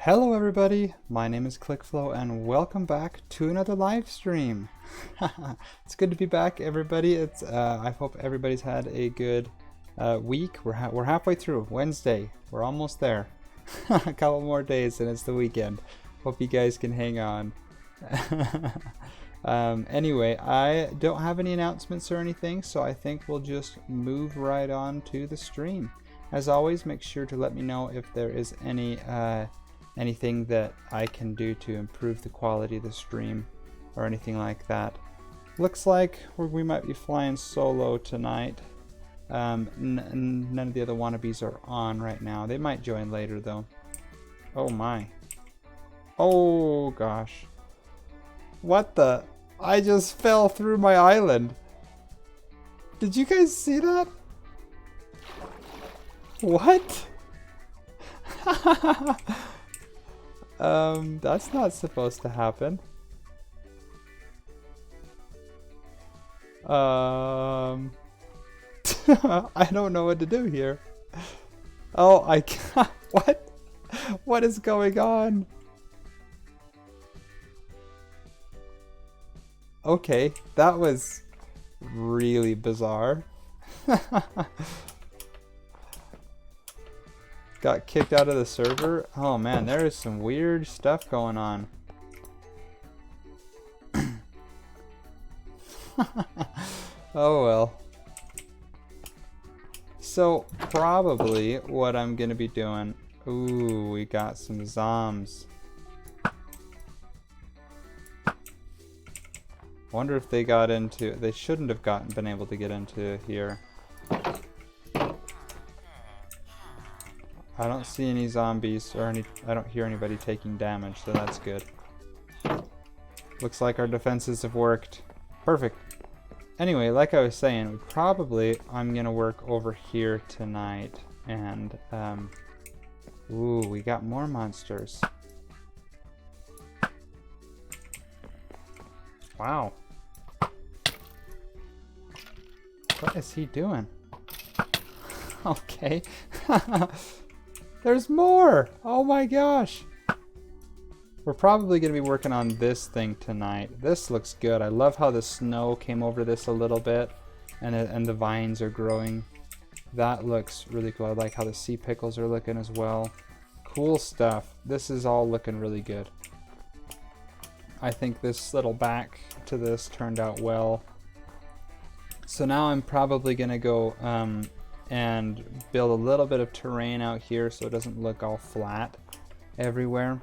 Hello everybody, my name is ClickFlow and welcome back to another live stream. It's good to be back everybody. I hope everybody's had a good week. We're halfway through, Wednesday. We're almost there. A couple more days and it's the weekend. Hope you guys can hang on. Anyway, I don't have any announcements or anything, so I think we'll just move right on to the stream. As always, make sure to let me know if there is anything that I can do to improve the quality of the stream or anything like that. Looks like we might be flying solo tonight. None of the other WannaB's are on right now. They might join later though. Oh my. Oh gosh. What the? I just fell through my island. Did you guys see that? What? That's not supposed to happen. I don't know what to do here. Oh, I can't. What? What is going on? Okay, that was really bizarre. Got kicked out of the server. Oh man, there is some weird stuff going on. Oh well. So probably what I'm gonna be doing. Ooh, we got some zombs. Wonder if they got into. They shouldn't have been able to get into here. I don't see any zombies or I don't hear anybody taking damage, so that's good. Looks like our defenses have worked. Perfect. Anyway, like I was saying, I'm gonna work over here tonight, and ooh, we got more monsters. Wow. What is he doing? Okay. There's more! Oh my gosh! We're probably going to be working on this thing tonight. This looks good. I love how the snow came over this a little bit and the vines are growing. That looks really cool. I like how the sea pickles are looking as well. Cool stuff. This is all looking really good. I think this little back to this turned out well. So now I'm probably going to go and build a little bit of terrain out here so it doesn't look all flat everywhere.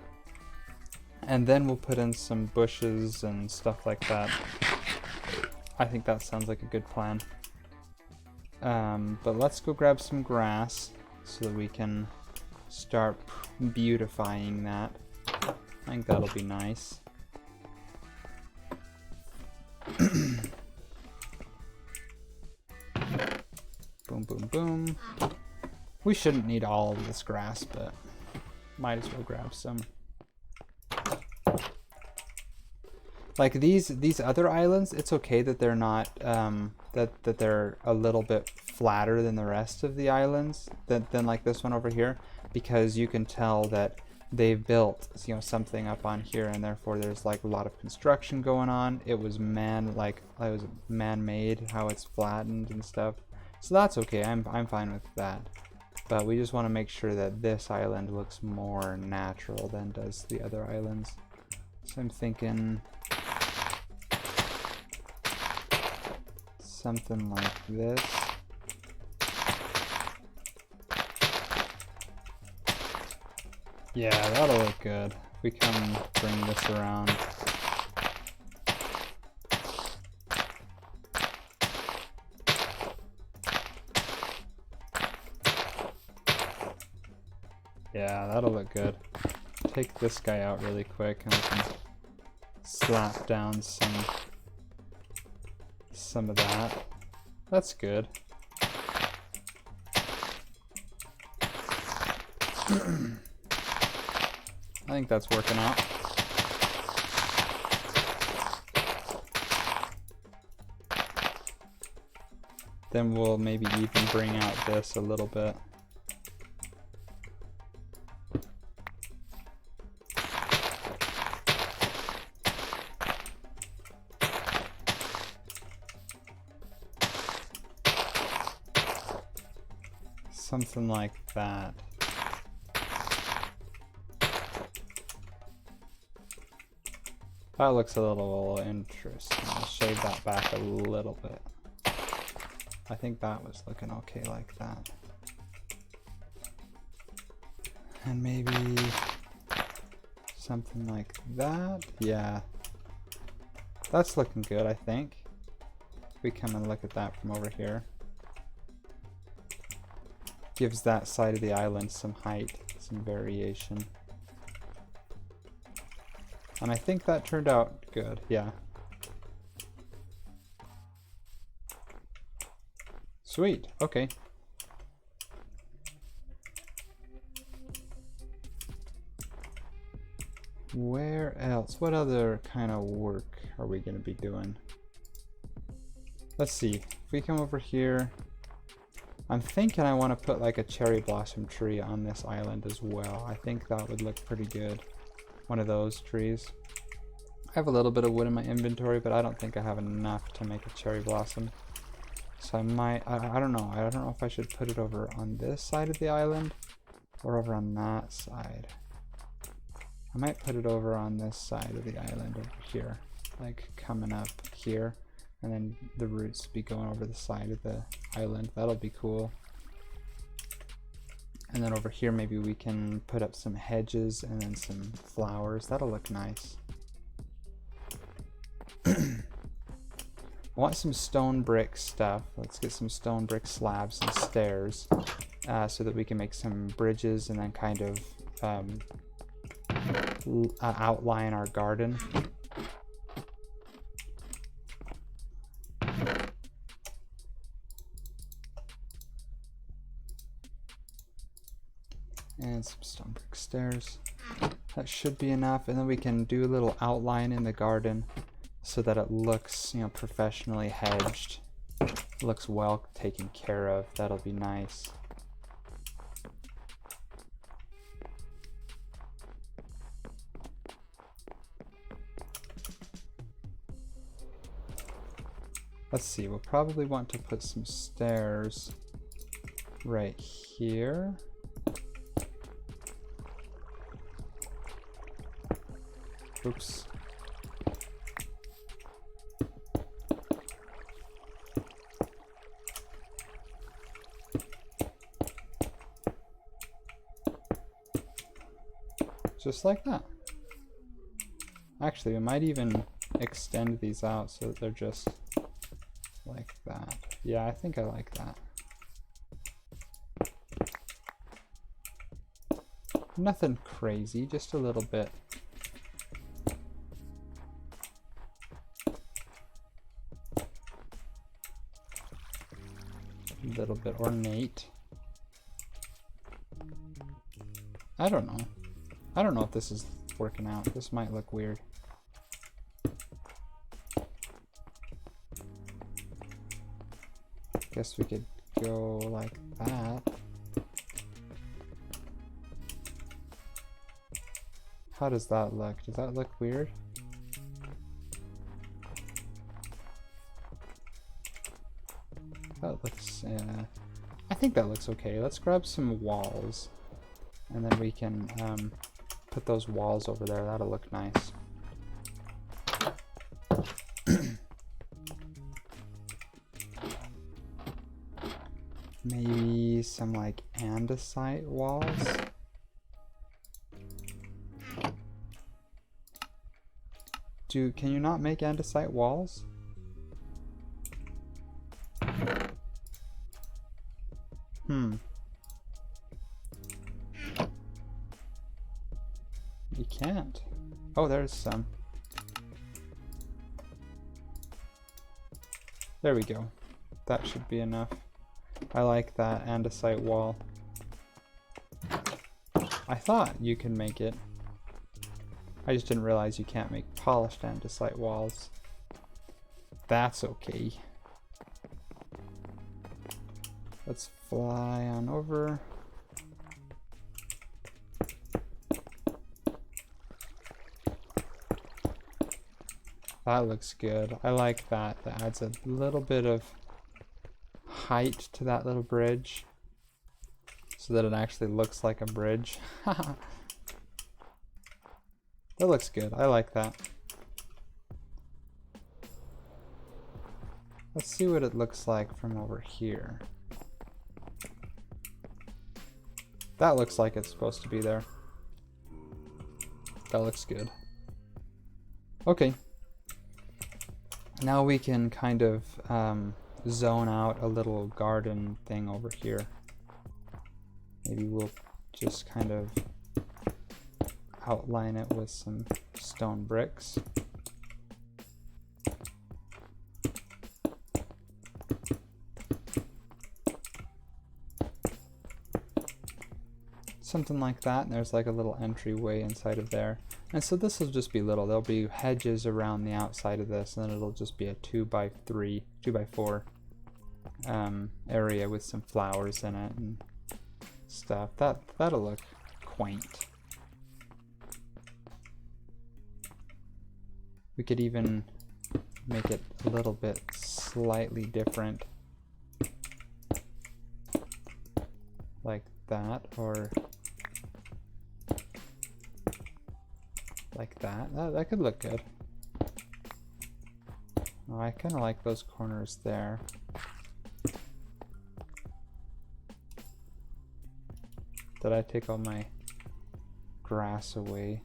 And then we'll put in some bushes and stuff like that. I think that sounds like a good plan. But let's go grab some grass so that we can start beautifying that. I think that'll be nice. Boom, boom, boom. We shouldn't need all of this grass, but might as well grab some. Like these other islands, it's okay that they're not that they're a little bit flatter than the rest of the islands than like this one over here, because you can tell that they've built something up on here, and therefore there's like a lot of construction going on. It was man-made how it's flattened and stuff. So that's okay, I'm fine with that. But we just want to make sure that this island looks more natural than does the other islands. So I'm thinking something like this. Yeah, that'll look good. We can bring this around. Yeah, that'll look good. Take this guy out really quick and we can slap down some of that. That's good. I think that's working out. Then we'll maybe even bring out this a little bit. Something like that. That looks a little interesting. I'll shave that back a little bit. I think that was looking okay like that. And maybe something like that. Yeah. That's looking good, I think. We come and look at that from over here. Gives that side of the island some height, some variation. And I think that turned out good, yeah. Sweet, okay. Where else? What other kind of work are we going to be doing? Let's see. If we come over here, I'm thinking I want to put like a cherry blossom tree on this island as well. I think that would look pretty good. One of those trees. I have a little bit of wood in my inventory, but I don't think I have enough to make a cherry blossom. So I might, I don't know. I don't know if I should put it over on this side of the island or over on that side. I might put it over on this side of the island over here, like coming up here, and then the roots be going over the side of the island. That'll be cool. And then over here maybe we can put up some hedges and then some flowers. That'll look nice. I want some stone brick stuff. Let's get some stone brick slabs and stairs so that we can make some bridges and then kind of outline our garden. And some stone brick stairs. That should be enough, and then we can do a little outline in the garden so that it looks, you know, professionally hedged. It looks well taken care of. That'll be nice. Let's see, we'll probably want to put some stairs right here. Oops. Just like that. Actually, we might even extend these out so that they're just like that. Yeah, I think I like that. Nothing crazy, just a little bit. A little bit ornate. I don't know. I don't know if this is working out. This might look weird. Guess we could go like that. How does that look? Does that look weird? That looks, I think that looks okay. Let's grab some walls and then we can put those walls over there. That'll look nice. Maybe some like andesite walls. Can you not make andesite walls? You can't. Oh, there's some. There we go. That should be enough. I like that andesite wall. I thought you could make it. I just didn't realize you can't make polished andesite walls. That's okay. Let's fly on over. That looks good. I like that. That adds a little bit of height to that little bridge. so that it actually looks like a bridge. That looks good. I like that. Let's see what it looks like from over here. That looks like it's supposed to be there. That looks good. Okay. Now we can kind of zone out a little garden thing over here. Maybe we'll just kind of outline it with some stone bricks. Something like that, and there's like a little entryway inside of there. And so this will just be little. There'll be hedges around the outside of this, and then it'll just be a 2x3, 2x4 area with some flowers in it and stuff. That'll look quaint. We could even make it a little bit slightly different, like that, or like that. That could look good. Oh, I kind of like those corners there. Did I take all my grass away?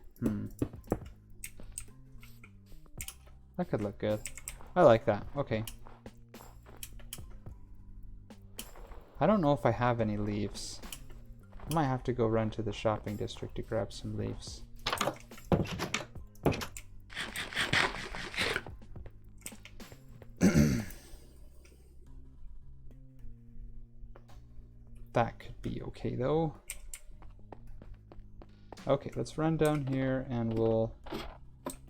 That could look good. I like that. Okay. I don't know if I have any leaves. I might have to go run to the shopping district to grab some leaves. That could be okay though. Okay, let's run down here and we'll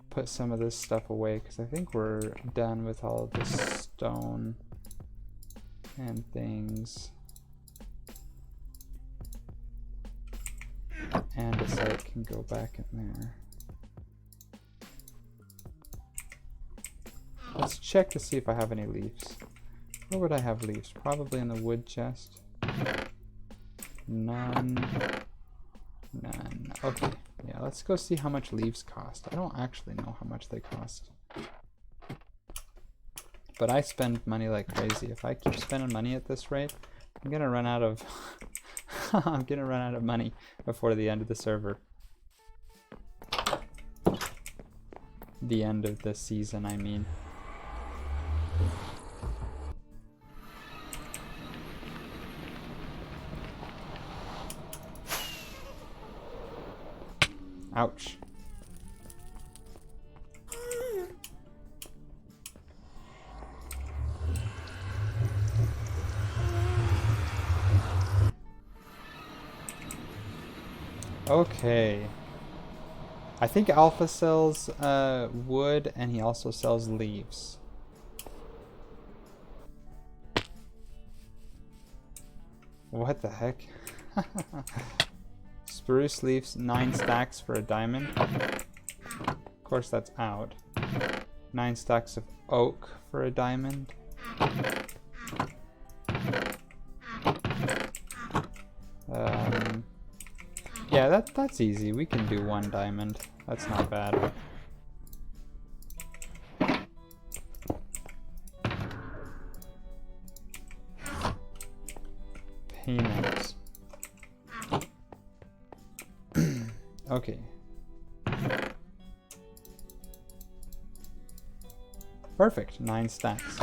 put some of this stuff away because I think we're done with all of this stone and things. And the site can go back in there. Let's check to see if I have any leaves. Where would I have leaves? Probably in the wood chest. None. None. Okay. Yeah, let's go see how much leaves cost. I don't actually know how much they cost. But I spend money like crazy. If I keep spending money at this rate, I'm gonna run out of I'm gonna run out of money before the end of the server. The end of the season, I mean. Ouch. Okay. I think Alpha sells wood and he also sells leaves. What the heck? Spruce leaves, 9 stacks for a diamond. Of course that's out. 9 stacks of oak for a diamond. Yeah, that's easy. We can do 1 diamond. That's not bad. Payments. Okay. Perfect. 9 stacks.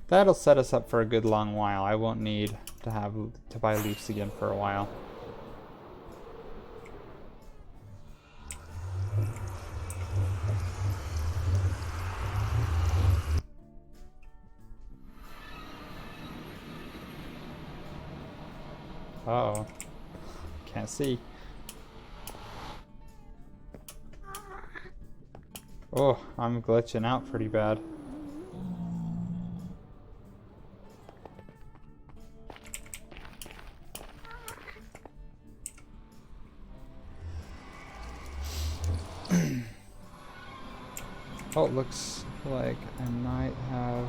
That'll set us up for a good long while. I won't need to buy leaves again for a while. Uh-oh. Can't see. Oh, I'm glitching out pretty bad. Oh, it looks like I might have...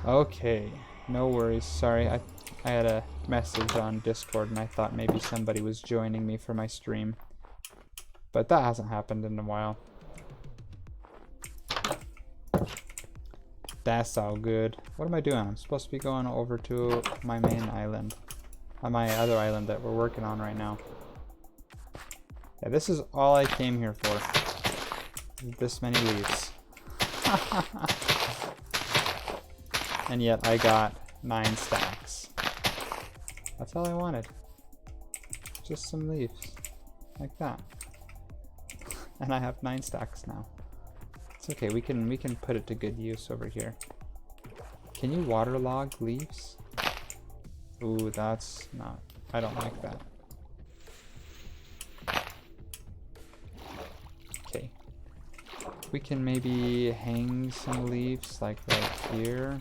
Okay, no worries. Sorry, I had a message on Discord and I thought maybe somebody was joining me for my stream. But that hasn't happened in a while. That's all good. What am I doing? I'm supposed to be going over to my main island. My other island that we're working on right now. Yeah, this is all I came here for. This many leaves. And yet I got 9 stacks. That's all I wanted. Just some leaves. Like that. And I have 9 stacks now. It's okay, we can put it to good use over here. Can you waterlog leaves? Ooh, that's not, I don't like that. Okay. We can maybe hang some leaves like right here.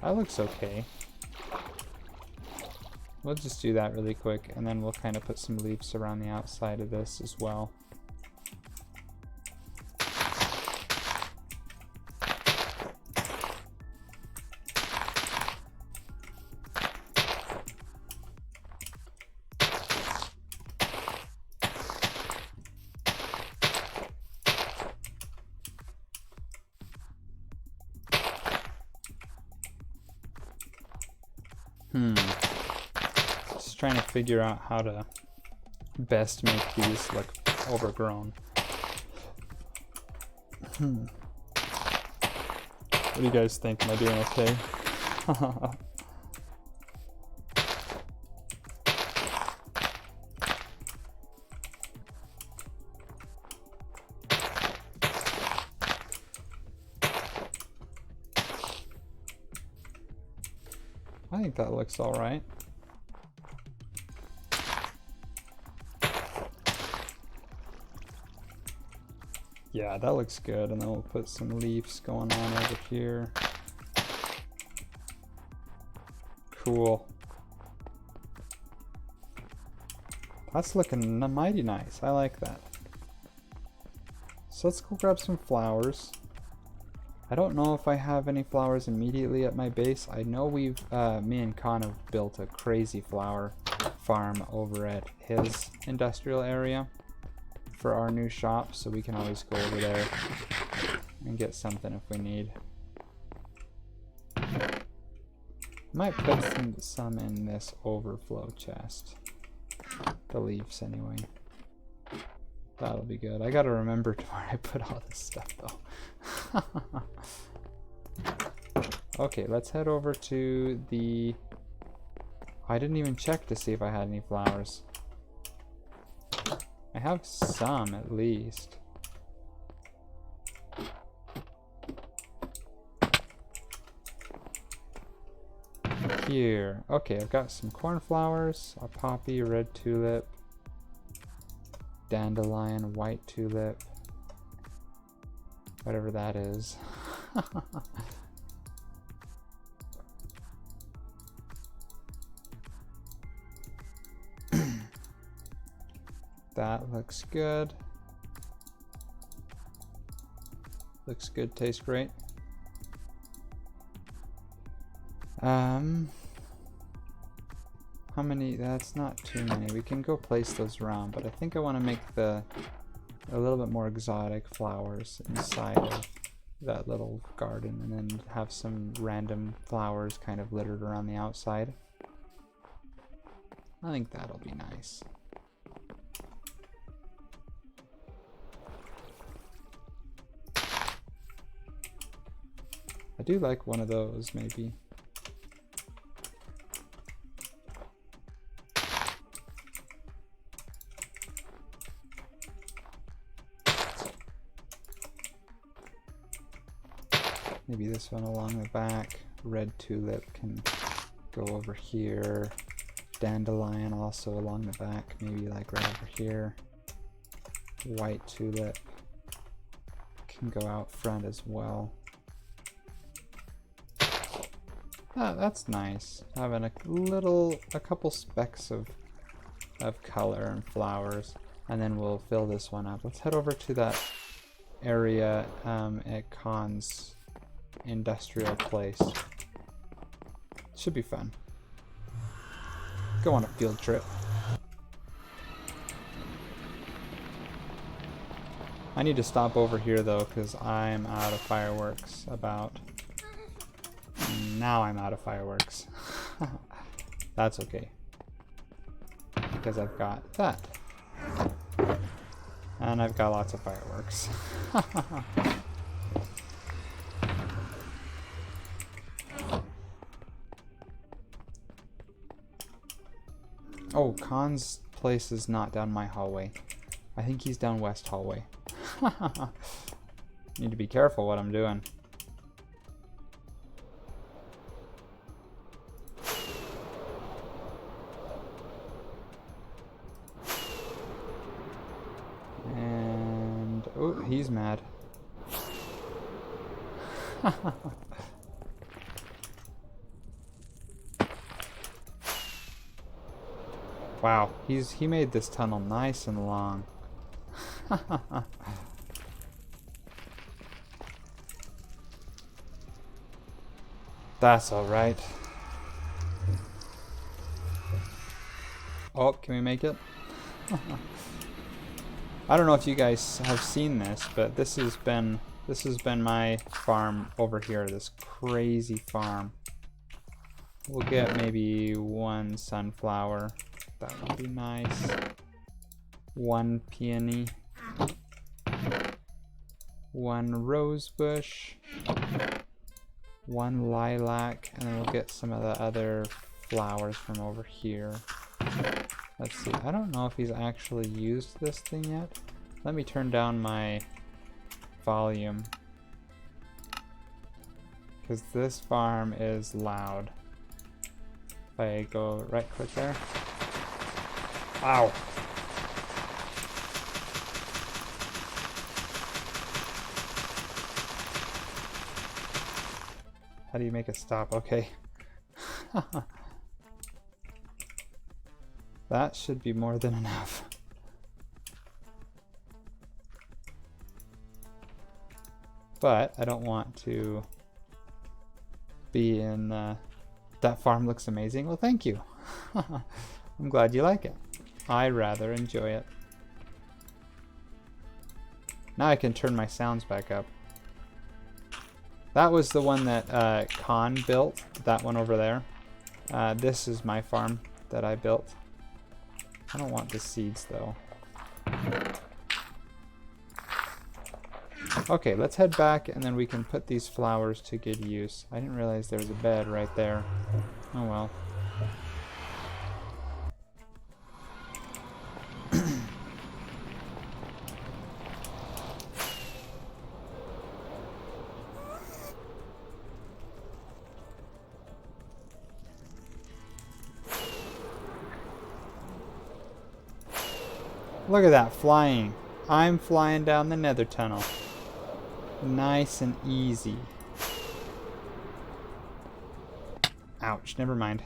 That looks okay. We'll just do that really quick, and then we'll kind of put some leaves around the outside of this as well. Just trying to figure out how to best make these look overgrown. What do you guys think? Am I doing okay? I think that looks all right. Yeah, that looks good, and then we'll put some leaves going on over here. Cool. That's looking mighty nice. I like that. So let's go grab some flowers. I don't know if I have any flowers immediately at my base. I know we've, me and Con have built a crazy flower farm over at his industrial area for our new shop, so we can always go over there and get something if we need. Might put some in this overflow chest. The leaves anyway. That'll be good. I gotta remember where I put all this stuff though. Okay, let's head over to the... I didn't even check to see if I had any flowers. I have some at least. Here. Okay, I've got some cornflowers, a poppy, red tulip, dandelion, white tulip, whatever that is. That looks good. Looks good, tastes great. How many? That's not too many. We can go place those around, but I think I want to make a little bit more exotic flowers inside of that little garden, and then have some random flowers kind of littered around the outside. I think that'll be nice. I do like one of those, maybe. Maybe this one along the back. Red tulip can go over here. Dandelion also along the back, maybe like right over here. White tulip can go out front as well. That's nice. Having a couple specks of color and flowers. And then we'll fill this one up. Let's head over to that area at Khan's industrial place. Should be fun. Go on a field trip. I need to stop over here though, because I'm out of fireworks about. Now I'm out of fireworks. That's okay. Because I've got that. And I've got lots of fireworks. Oh, Khan's place is not down my hallway. I think he's down West hallway. Need to be careful what I'm doing. And oh, he's mad. Wow, he made this tunnel nice and long. That's all right. Oh, can we make it? I don't know if you guys have seen this, but this has been my farm over here, this crazy farm. We'll get maybe one sunflower. That would be nice. One peony. One rose bush. One lilac, and then we'll get some of the other flowers from over here. Let's see, I don't know if he's actually used this thing yet. Let me turn down my volume, because this farm is loud. If I go right click there. Ow! How do you make it stop? Okay. That should be more than enough. But I don't want to be in... that farm looks amazing. Well, thank you. I'm glad you like it. I rather enjoy it. Now I can turn my sounds back up. That was the one that Khan built, that one over there. This is my farm that I built. I don't want the seeds though. Okay, let's head back and then we can put these flowers to good use. I didn't realize there was a bed right there. Oh well. Look at that, flying. I'm flying down the nether tunnel. Nice and easy. Ouch, never mind.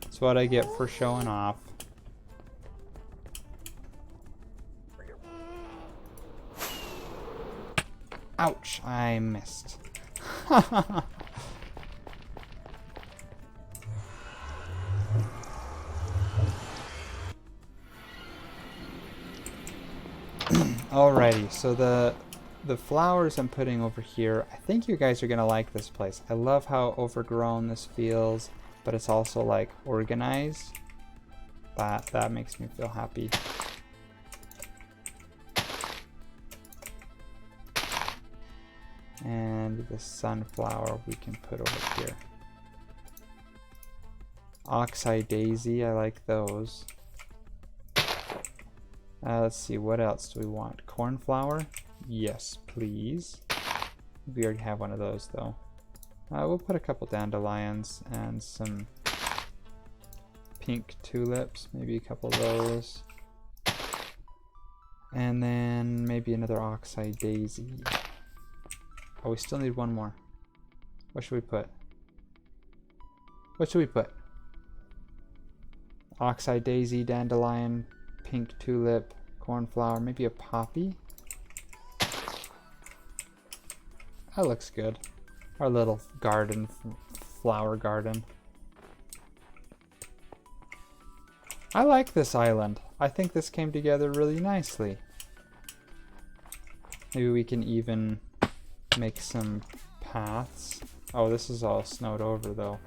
That's what I get for showing off. Ouch, I missed. Alrighty, so the flowers I'm putting over here, I think you guys are gonna like this place. I love how overgrown this feels, but it's also like organized. That makes me feel happy. And the sunflower we can put over here. Oxeye daisy, I like those. Let's see, what else do we want? Cornflower? Yes, please. We already have one of those though. We'll put a couple dandelions and some pink tulips, maybe a couple of those. And then maybe another oxeye daisy. Oh, we still need one more. What should we put? What should we put? Oxeye daisy, dandelion, pink tulip, cornflower, maybe a poppy? That looks good. Our little garden, flower garden. I like this island. I think this came together really nicely. Maybe we can even make some paths. Oh, this is all snowed over though.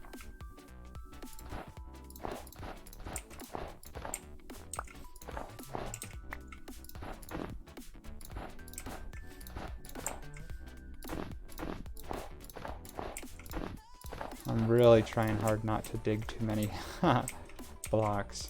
I'm really trying hard not to dig too many blocks.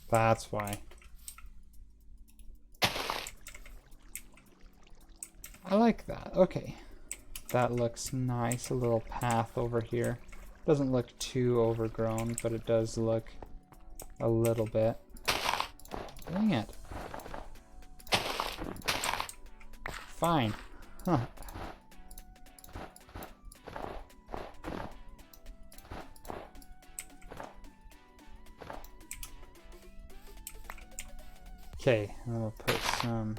That's why. I like that. Okay. That looks nice. A little path over here. Doesn't look too overgrown, but it does look a little bit. Dang it. Fine. Huh. Okay, and then we'll put some...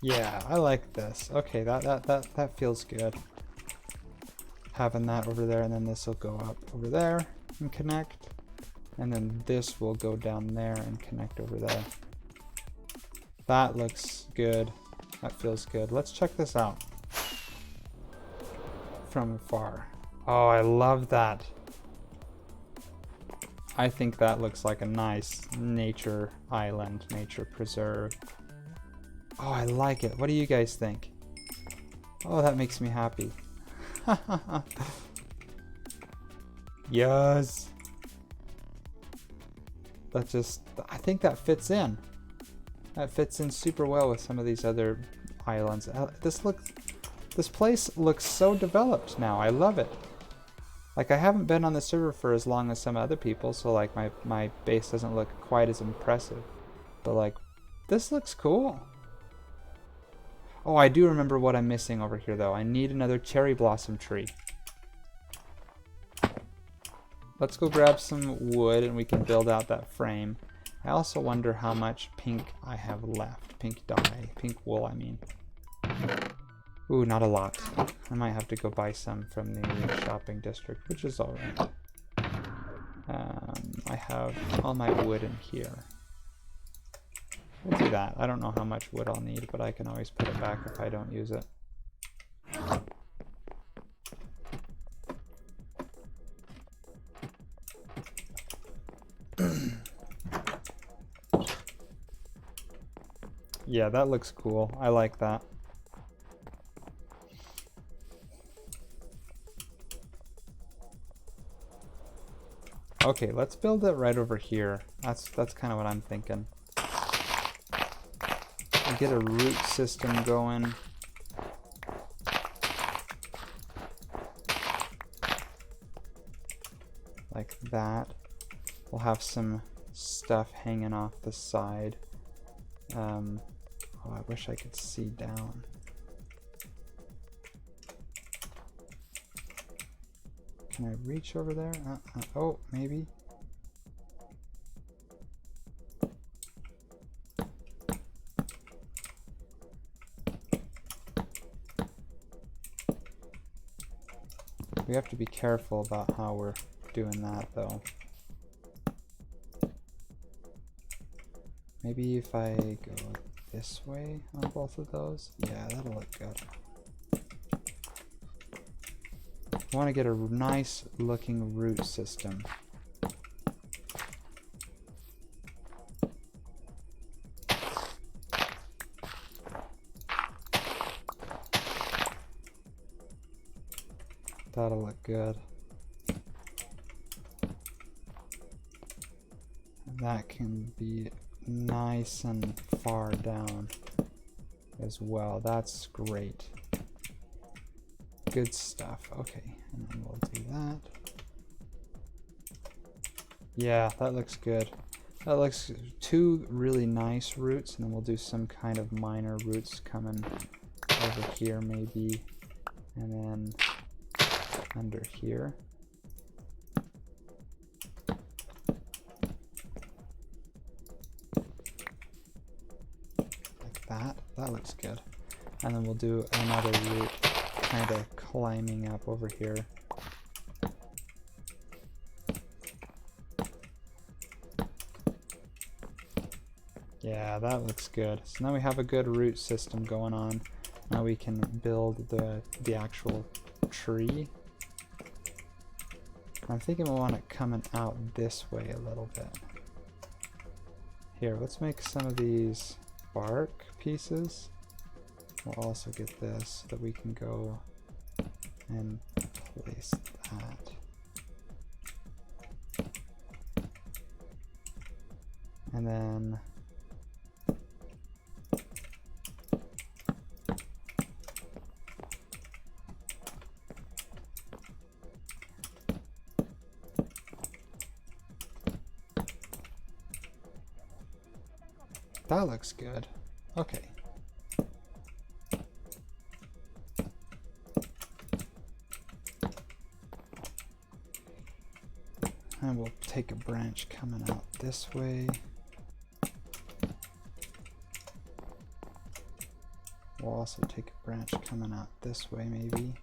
Yeah, I like this. Okay, that feels good. Having that over there, and then this will go up over there and connect. And then this will go down there and connect over there. That looks good. That feels good. Let's check this out from afar. Oh, I love that. I think that looks like a nice nature island, nature preserve. Oh, I like it. What do you guys think? Oh, that makes me happy. Yes. That just, I think that fits in. That fits in super well with some of these other islands. This place looks so developed now. I love it. Like, I haven't been on the server for as long as some other people, so like my base doesn't look quite as impressive. But like, this looks cool. Oh, I do remember what I'm missing over here though. I need another cherry blossom tree. Let's go grab some wood and we can build out that frame. I also wonder how much pink I have left. Pink dye. Pink wool, I mean. Ooh, not a lot. I might have to go buy some from the shopping district, which is alright. I have all my wood in here. We'll do that. I don't know how much wood I'll need, but I can always put it back if I don't use it. Yeah, that looks cool. I like that. Okay, let's build it right over here. That's kind of what I'm thinking. We'll get a root system going. Like that. We'll have some stuff hanging off the side. Oh, I wish I could see down. Can I reach over there? Oh, maybe. We have to be careful about how we're doing that, though. Maybe if I go this way on both of those? Yeah, that'll look good. I want to get a nice looking root system. That'll look good. And that can be nice and far down as well. That's great. Good stuff. Okay, and then we'll do that. Yeah, that looks good. That looks two really nice roots, and then we'll do some kind of minor roots coming over here maybe, and then under here. Like that. That looks good. And then we'll do another root kind of climbing up over here. Yeah, that looks good. So now we have a good root system going on. Now we can build the actual tree. I'm thinking we want it coming out this way a little bit. Here, let's make some of these bark pieces. We'll also get this so that we can go and place that. And then that looks good. Okay. And we'll take a branch coming out this way. We'll also take a branch coming out this way maybe.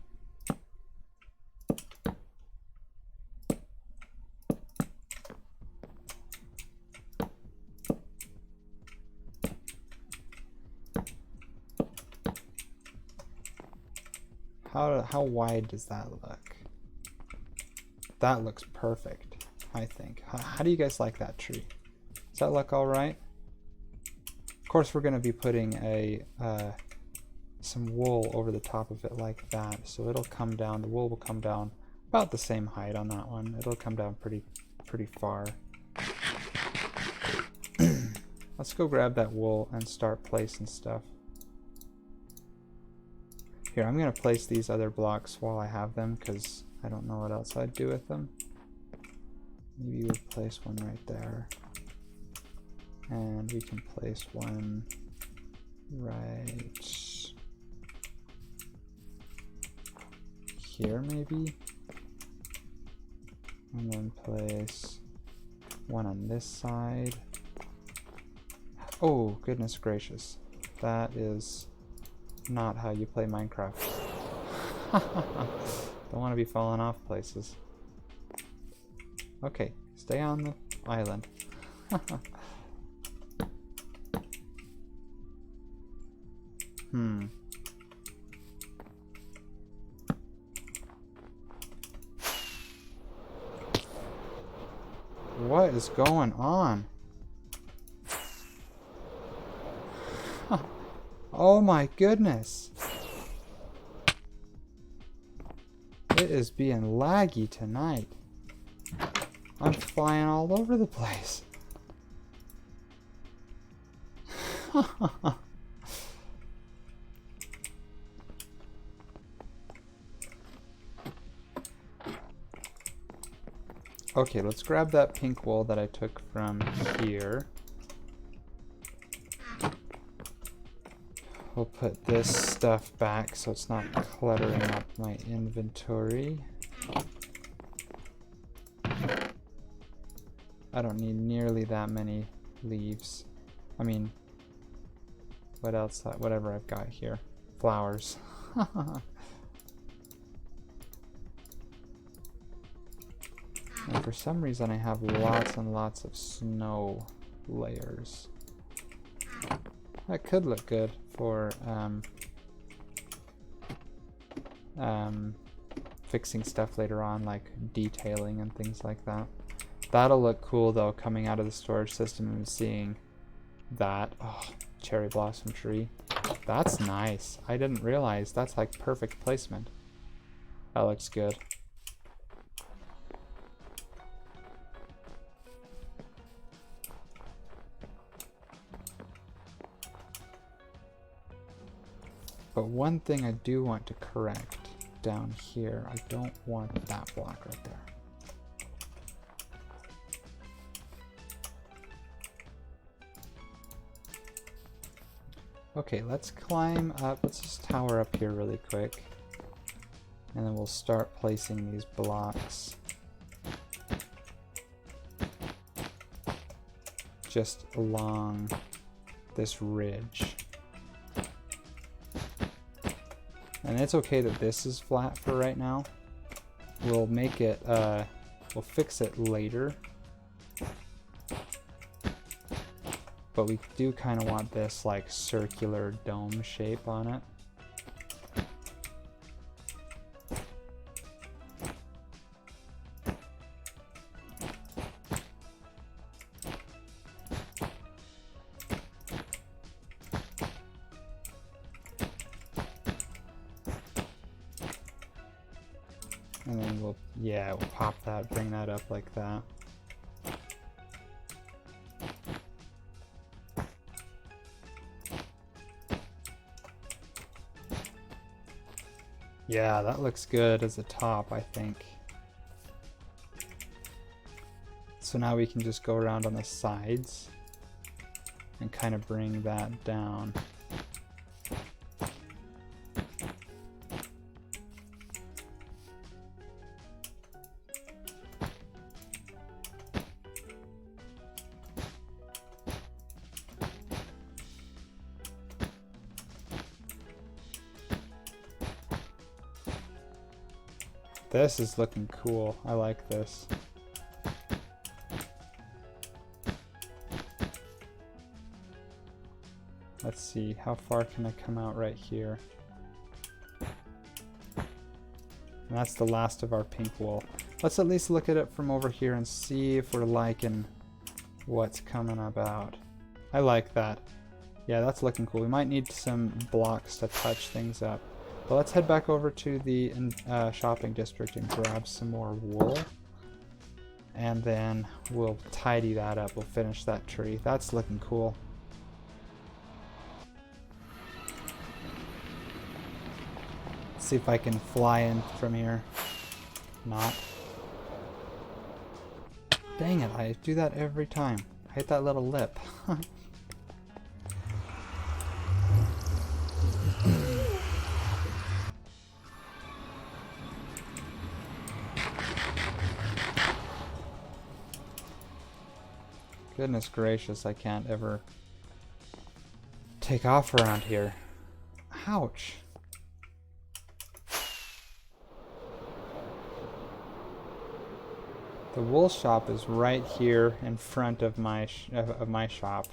How wide does that look? That looks perfect, I think. How do you guys like that tree? Does that look all right? Of course, we're going to be putting some wool over the top of it like that, so it'll come down. The wool will come down about the same height on that one. It'll come down pretty far. Let's go grab that wool and start placing stuff. Here, I'm going to place these other blocks while I have them, because I don't know what else I'd do with them. Maybe we'll place one right there. And we can place one right here, maybe. And then place one on this side. Oh, goodness gracious. That is not how you play Minecraft. Don't want to be falling off places. Okay, stay on the island. What is going on? Oh my goodness. It is being laggy tonight. I'm flying all over the place. Okay, let's grab that pink wool that I took from here. We'll put this stuff back so it's not cluttering up my inventory. I don't need nearly that many leaves. I mean, what else? Whatever I've got here. Flowers. And for some reason I have lots and lots of snow layers. That could look good for fixing stuff later on, like detailing and things like that. That'll look cool though, coming out of the storage system and seeing that. Oh, cherry blossom tree. That's nice. I didn't realize that's like perfect placement. That looks good. But one thing I do want to correct down here, I don't want that block right there. Okay, let's climb up. Let's just tower up here really quick. And then we'll start placing these blocks just along this ridge. And it's okay that this is flat for right now. We'll make it, we'll fix it later. But we do kind of want this like circular dome shape on it. And then we'll pop that, bring that up like that. Yeah, that looks good as a top, I think. So now we can just go around on the sides and kind of bring that down. This is looking cool. I like this. Let's see, how far can I come out right here? And that's the last of our pink wool. Let's at least look at it from over here and see if we're liking what's coming about. I like that. Yeah, that's looking cool. We might need some blocks to touch things up. But let's head back over to the shopping district and grab some more wool. And then we'll tidy that up. We'll finish that tree. That's looking cool. Let's see if I can fly in from here. Not. Dang it, I do that every time. I hit that little lip. Goodness gracious, I can't ever take off around here. Ouch. The wool shop is right here in front of my shop.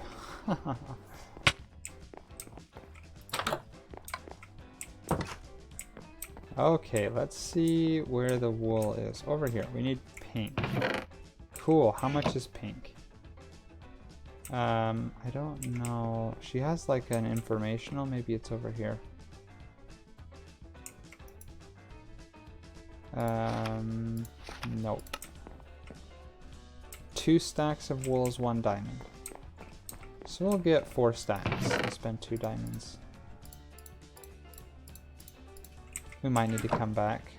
Okay, let's see where the wool is. Over here. We need pink. Cool. How much is pink? I don't know. She has like an informational. Maybe it's over here. Nope. 2 stacks of wool is 1 diamond. So we'll get 4 stacks and spend 2 diamonds. We might need to come back.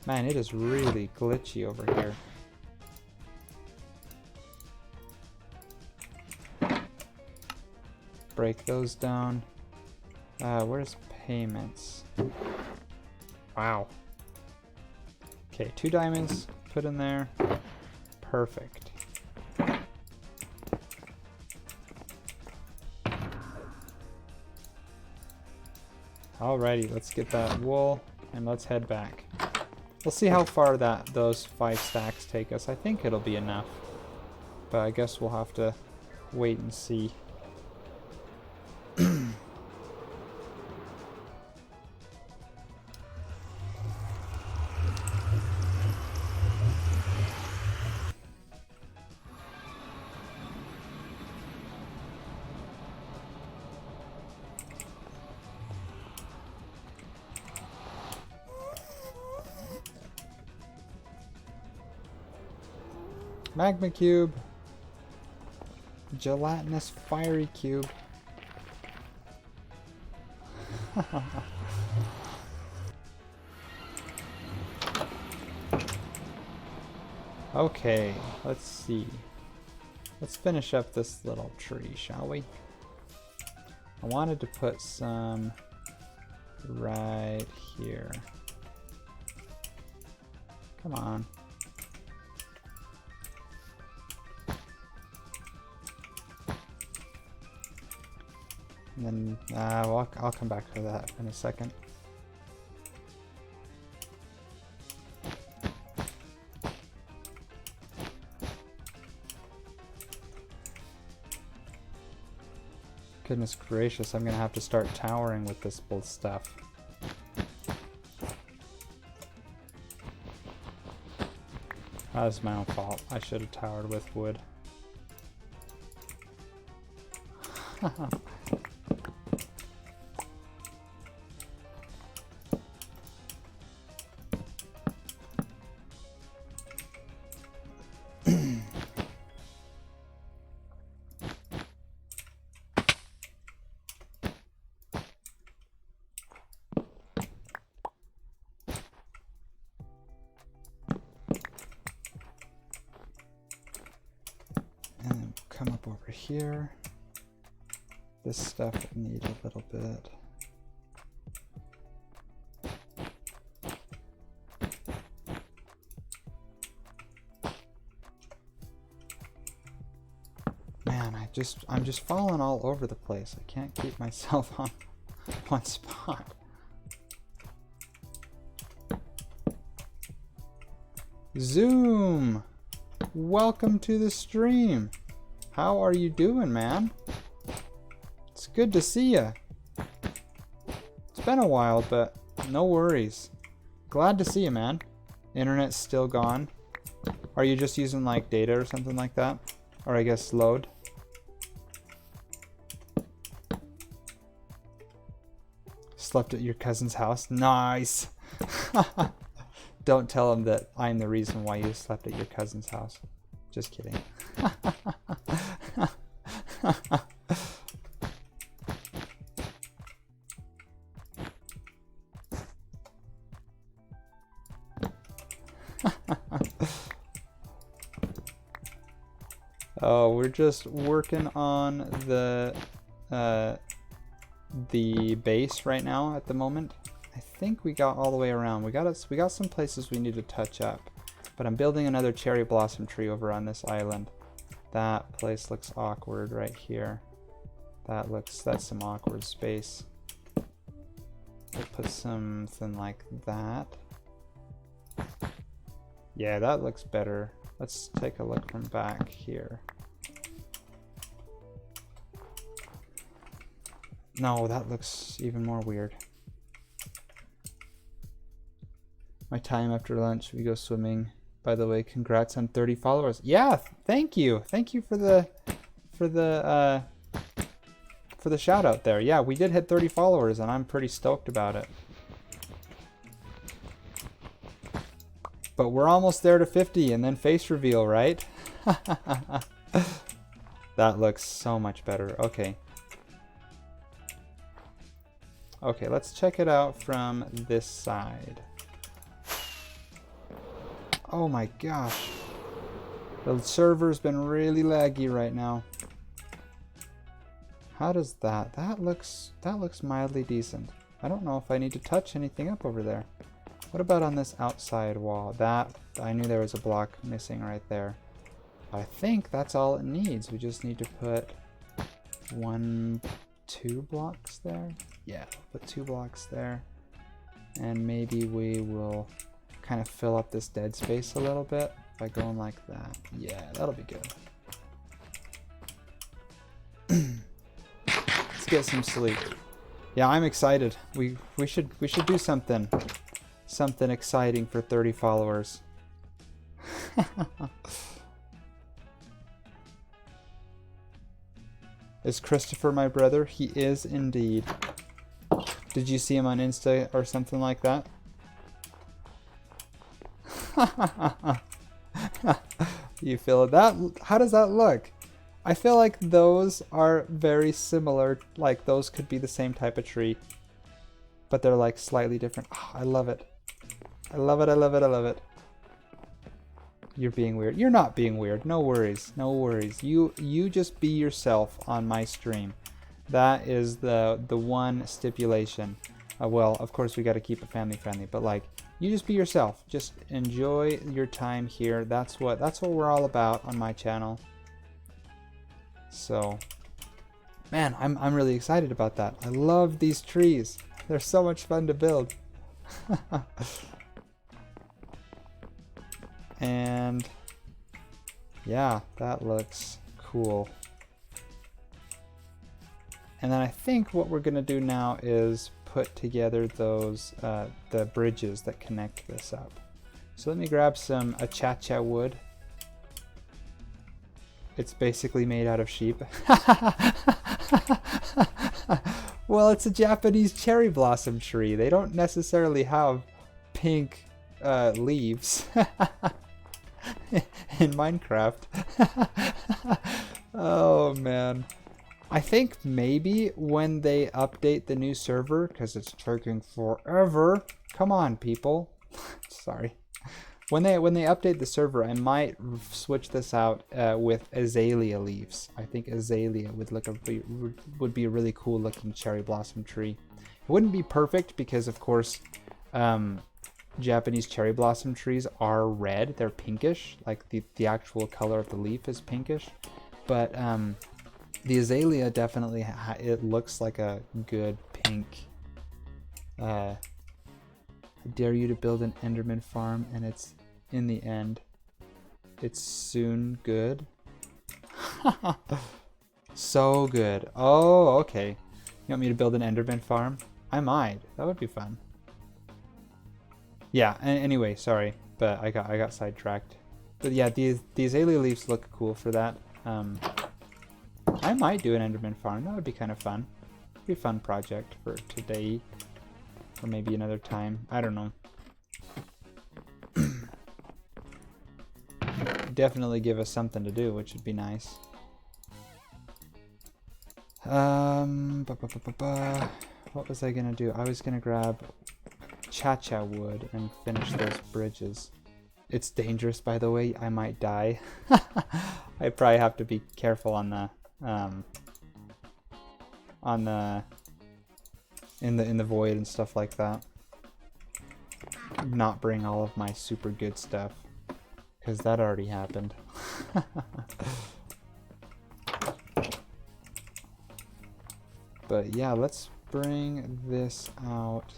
Man, it is really glitchy over here. Break those down. Where's payments? Wow. Okay, 2 diamonds, put in there. Perfect. Alrighty, let's get that wool and let's head back. We'll see how far those 5 stacks take us. I think it'll be enough, but I guess we'll have to wait and see. Magma cube. Gelatinous fiery cube. Okay, let's see. Let's finish up this little tree, shall we? I wanted to put some right here. Come on. And then, well, I'll come back to that in a second. Goodness gracious, I'm gonna have to start towering with this bull stuff. That was my own fault. I should have towered with wood. Come up over here. This stuff will need a little bit. Man, I'm just falling all over the place. I can't keep myself on one spot. Zoom! Welcome to the stream. How are you doing, man? It's good to see ya. It's been a while, but no worries. Glad to see you, man. Internet's still gone. Are you just using like data or something like that? Or I guess load? Slept at your cousin's house? Nice! Don't tell him that I'm the reason why you slept at your cousin's house. Just kidding. Oh, we're just working on the base right now at the moment. I think we got all the way around. We got some places we need to touch up. But I'm building another cherry blossom tree over on this island. That place looks awkward right here. That's some awkward space. We'll put something like that. Yeah, that looks better. Let's take a look from back here. No, that looks even more weird. My time after lunch, we go swimming. By the way, congrats on 30 followers. Yeah, thank you. Thank you for the shout out there. Yeah, we did hit 30 followers and I'm pretty stoked about it. But we're almost there to 50 and then face reveal, right? That looks so much better. Okay. Okay, let's check it out from this side. Oh my gosh. The server's been really laggy right now. How does that? That looks mildly decent. I don't know if I need to touch anything up over there. What about on this outside wall? That, I knew there was a block missing right there. I think that's all it needs. We just need to put 2 blocks there. Yeah, put 2 blocks there. And maybe we will kind of fill up this dead space a little bit by going like that. Yeah, that'll be good. Let's get some sleep. Yeah, I'm excited. We should do something exciting for 30 followers. Is Christopher my brother? He is indeed. Did you see him on Insta or something like that? You feel that? How does that look? I feel like those are very similar. Like those could be the same type of tree, but they're like slightly different. Oh, I love it. I love it. I love it. I love it. You're being weird. You're not being weird. No worries. No worries. You just be yourself on my stream. That is the one stipulation. Well, of course we got to keep it family friendly, but like you just be yourself. Just enjoy your time here. That's what we're all about on my channel. So, man, I'm really excited about that. I love these trees. They're so much fun to build. And yeah, that looks cool. And then I think what we're gonna do now is put together those the bridges that connect this up. So let me grab some achacha wood. It's basically made out of sheep. Well, it's a Japanese cherry blossom tree. They don't necessarily have pink leaves in Minecraft. Oh man. I think maybe when they update the new server, because it's taking forever. Come on, people. Sorry. When they update the server, I might switch this out with azalea leaves. I think azalea would be a really cool looking cherry blossom tree. It wouldn't be perfect because, of course, Japanese cherry blossom trees are red. They're pinkish. Like the actual color of the leaf is pinkish. But the azalea definitely it looks like a good pink. I dare you to build an Enderman farm, and it's in the end, it's soon good. So good. Oh, okay. You want me to build an Enderman farm? I might. That would be fun. Yeah. Anyway, sorry, but I got sidetracked. But yeah, the azalea leaves look cool for that. I might do an Enderman farm. That would be kind of fun. It'd be a fun project for today, or maybe another time. I don't know. Definitely give us something to do, which would be nice. What was I gonna do? I was gonna grab cha-cha wood and finish those bridges. It's dangerous, by the way. I might die. I probably have to be careful on the in the void and stuff like that. Not bring all of my super good stuff, because that already happened. But yeah, let's bring this out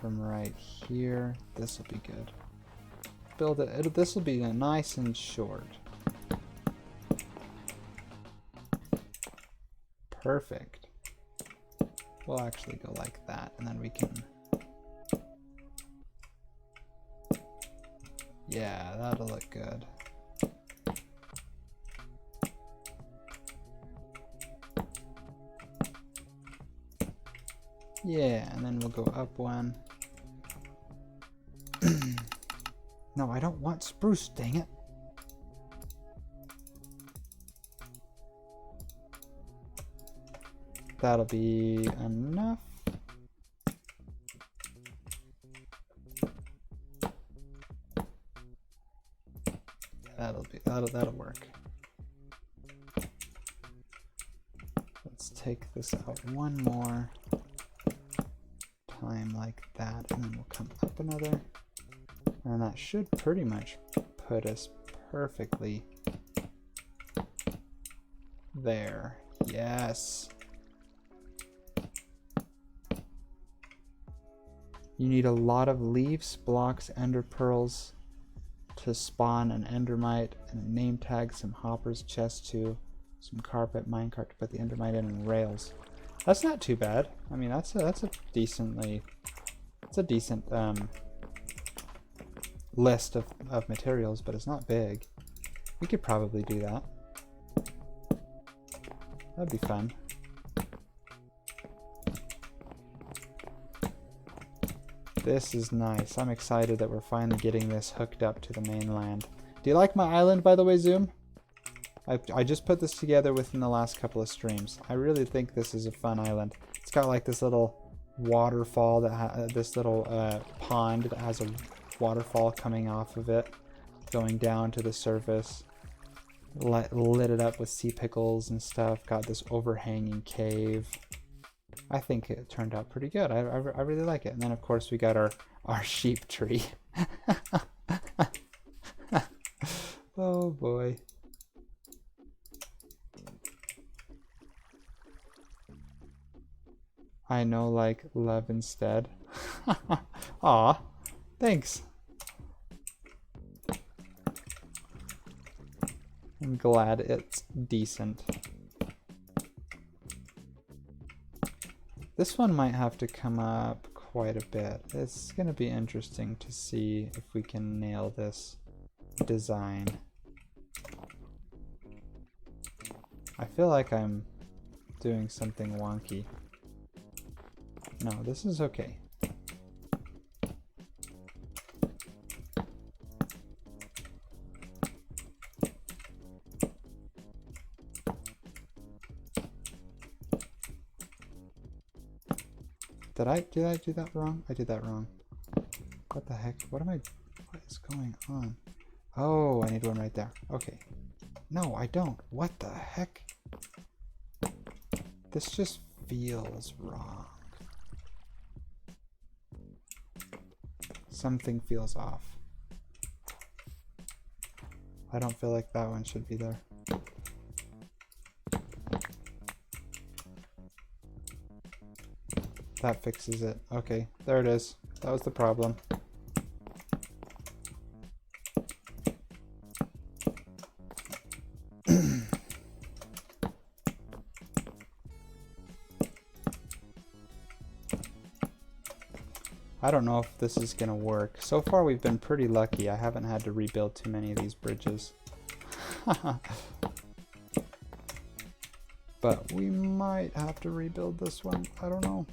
from right here. This will be good. Build it. This will be nice and short. Perfect. We'll actually go like that, and then we can. Yeah, that'll look good. Yeah, and then we'll go up one. No, I don't want spruce, dang it. That'll be enough. That'll work. Let's take this out one more time like that, and then we'll come up another. And that should pretty much put us perfectly there. Yes. You need a lot of leaves, blocks, ender pearls to spawn an endermite, and a name tag, some hoppers, chest 2, some carpet, minecart to put the endermite in, and rails. That's not too bad. I mean, that's a decent list of materials, but it's not big. We could probably do that. That'd be fun. This is nice. I'm excited that we're finally getting this hooked up to the mainland. Do you like my island, by the way, Zoom? I just put this together within the last couple of streams. I really think this is a fun island. It's got like this little waterfall that this little pond that has a waterfall coming off of it, going down to the surface. Lit it up with sea pickles and stuff. Got this overhanging cave. I think it turned out pretty good. I really like it. And then of course we got our sheep tree. Oh boy. I know, like, love instead. Aw, thanks. I'm glad it's decent. This one might have to come up quite a bit. It's gonna be interesting to see if we can nail this design. I feel like I'm doing something wonky. No, this is okay. Did I do that wrong? I did that wrong. What the heck? What is going on? Oh, I need one right there. Okay. No, I don't. What the heck? This just feels wrong. Something feels off. I don't feel like that one should be there. That fixes it. Okay, there it is. That was the problem. I don't know if this is gonna work. So far we've been pretty lucky. I haven't had to rebuild too many of these bridges. But we might have to rebuild this one. I don't know.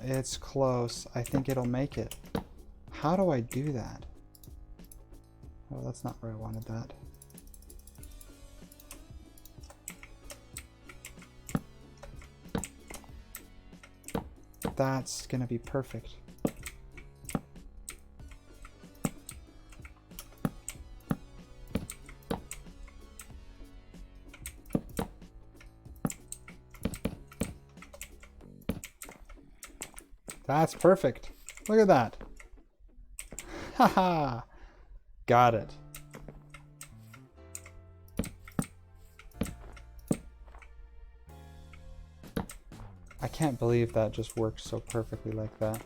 It's close. I think it'll make it. How do I do that? Oh, that's not where I wanted that. That's gonna be perfect. That's perfect. Look at that. Haha. Got it. I can't believe that just works so perfectly like that.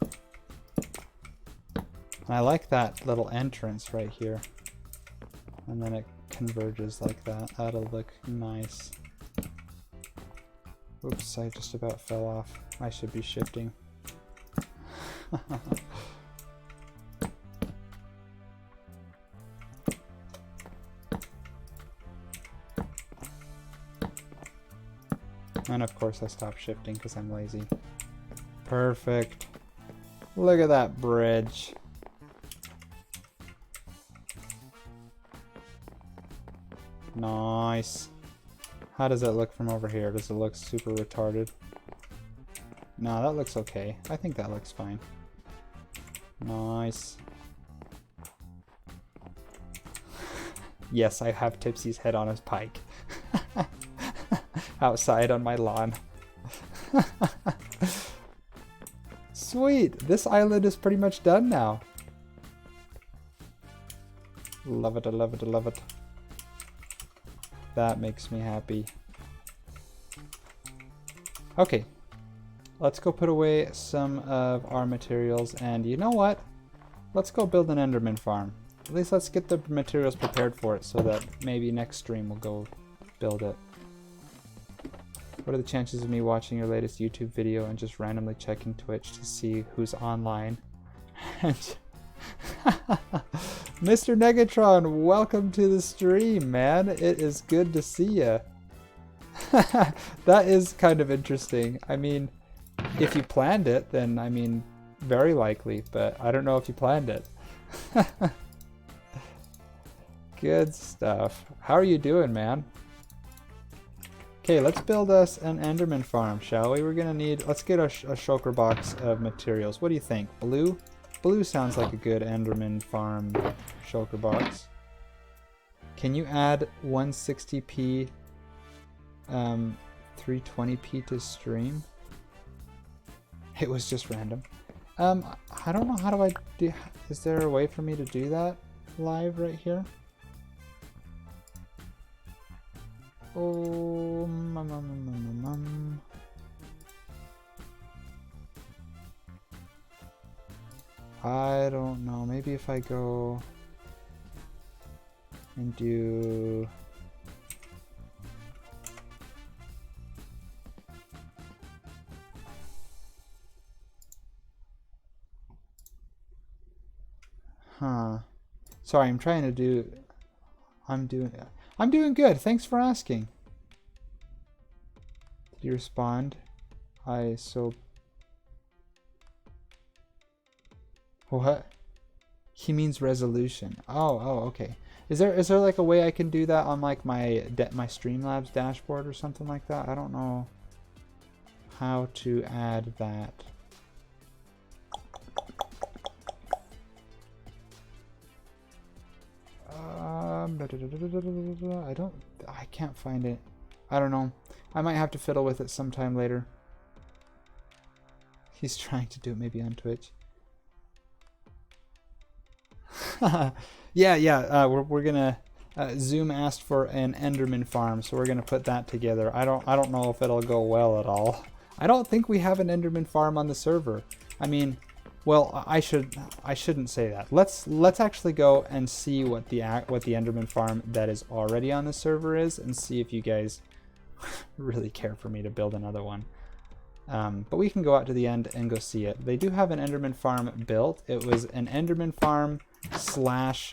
And I like that little entrance right here. And then it converges like that. That'll look nice. Oops, I just about fell off. I should be shifting. And of course I stopped shifting because I'm lazy. Perfect. Look at that bridge. Nice. How does it look from over here? Does it look super retarded? No, that looks okay. I think that looks fine. Nice. Yes, I have Tipsy's head on his pike. Outside on my lawn. Sweet! This island is pretty much done now. Love it, I love it, I love it. That makes me happy. Okay, let's go put away some of our materials, and you know what? Let's go build an Enderman farm. At least let's get the materials prepared for it so that maybe next stream we'll go build it. What are the chances of me watching your latest YouTube video and just randomly checking Twitch to see who's online? Mr. Negatron, welcome to the stream, man. It is good to see you. That is kind of interesting. I mean, if you planned it, then I mean, very likely, but I don't know if you planned it. Good stuff. How are you doing, man? Okay, let's build us an Enderman farm, shall we? We're gonna need, let's get a shulker box of materials. What do you think? Blue? Blue sounds like a good Enderman farm shulker box. Can you add 160p, 320p to stream? It was just random. I don't know, how do I do, is there a way for me to do that live right here? Oh, I don't know. Maybe if I go and do Sorry, I'm trying to do I'm doing good. Thanks for asking. Did you respond? What? He means resolution. Oh, okay. Is there like a way I can do that on like my Streamlabs dashboard or something like that? I don't know how to add that. I can't find it. I don't know. I might have to fiddle with it sometime later. He's trying to do it maybe on Twitch. Yeah. We're gonna. Zoom asked for an Enderman farm, so we're gonna put that together. I don't know if it'll go well at all. I don't think we have an Enderman farm on the server. I mean, well, I shouldn't say that. Let's actually go and see what the Enderman farm that is already on the server is, and see if you guys really care for me to build another one. But we can go out to the end and go see it. They do have an Enderman farm built. It was an Enderman farm slash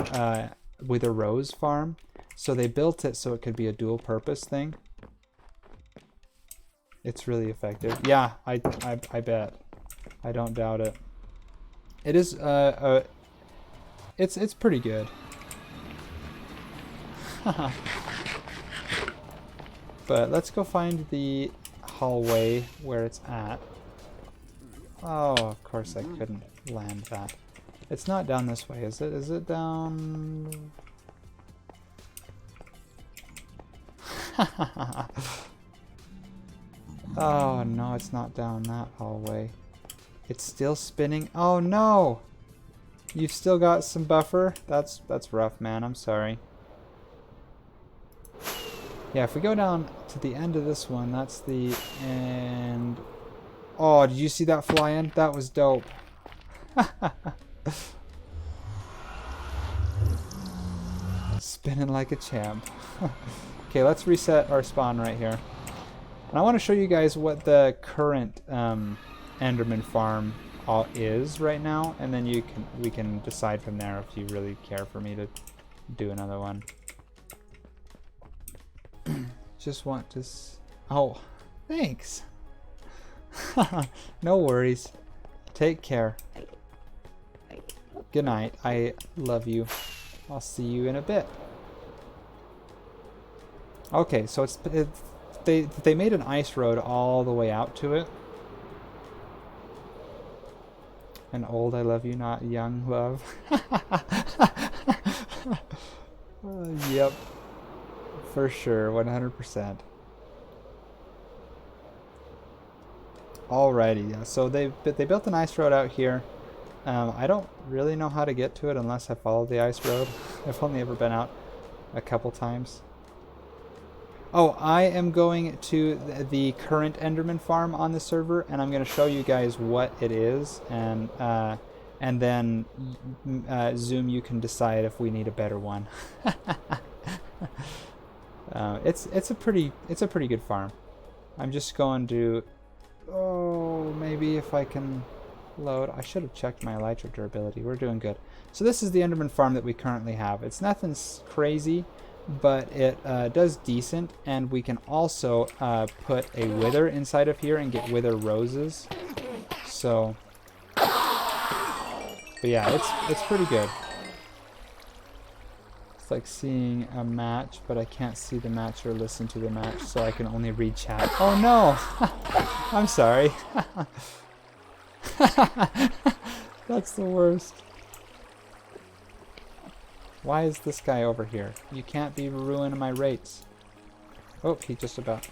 with a rose farm. So they built it so it could be a dual purpose thing. It's really effective. Yeah, I bet. I don't doubt it. It is it's pretty good. But let's go find the hallway where it's at. Oh, of course I couldn't land that. It's not down this way, is it? Is it down? Oh no, it's not down that hallway. It's still spinning. Oh no! You've still got some buffer? That's rough, man. I'm sorry. Yeah, if we go down to the end of this one, that's the end. Oh, did you see that fly in? That was dope. Spinning like a champ. Okay, let's reset our spawn right here. And I want to show you guys what the current Enderman farm is right now, and then we can decide from there if you really care for me to do another one. Just want to oh, thanks. No worries. Take care. Good night. I love you. I'll see you in a bit. Okay, so they made an ice road all the way out to it. And old, I love you, not young love. Yep. For sure, 100%. Alrighty, yeah. So they built an ice road out here. I don't really know how to get to it unless I follow the ice road. I've only ever been out a couple times. Oh, I am going to the current Enderman farm on the server, and I'm going to show you guys what it is, and then Zoom, you can decide if we need a better one. It's a pretty good farm. I'm just going to maybe if I can load. I should have checked my elytra durability. We're doing good. So this is the Enderman farm that we currently have. It's nothing crazy, but it does decent, and we can also put a wither inside of here and get wither roses. So, but yeah, it's pretty good. It's like seeing a match, but I can't see the match or listen to the match, so I can only read chat. Oh no! I'm sorry. That's the worst. Why is this guy over here? You can't be ruining my rates. Oh, he just about...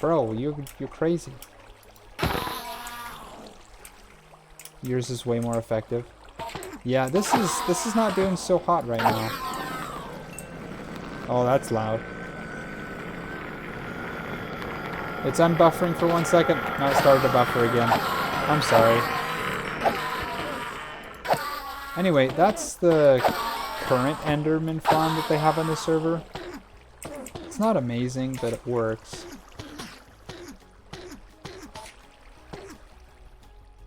Bro, you're crazy. Yours is way more effective. Yeah, this is not doing so hot right now. Oh, that's loud. It's unbuffering for 1 second. Now it started to buffer again. I'm sorry. Anyway, that's the current Enderman farm that they have on the server. It's not amazing, but it works.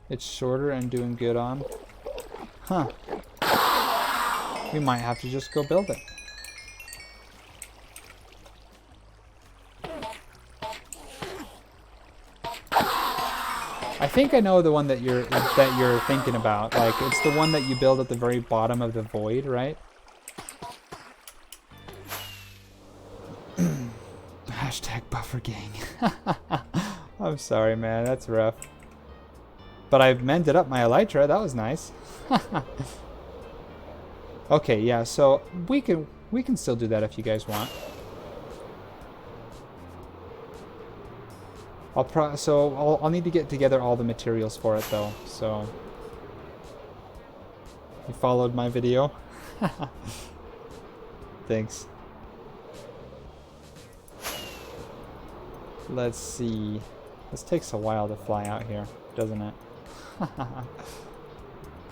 It's shorter and doing good on. Huh. We might have to just go build it. I think I know the one that you're thinking about. Like, it's the one that you build at the very bottom of the void, right? Hashtag buffer gang. I'm sorry, man. That's rough. But I've mended up my elytra. That was nice. Okay, yeah. So we can still do that if you guys want. I'll need to get together all the materials for it though. So you followed my video. Thanks. Let's see. This takes a while to fly out here, doesn't it?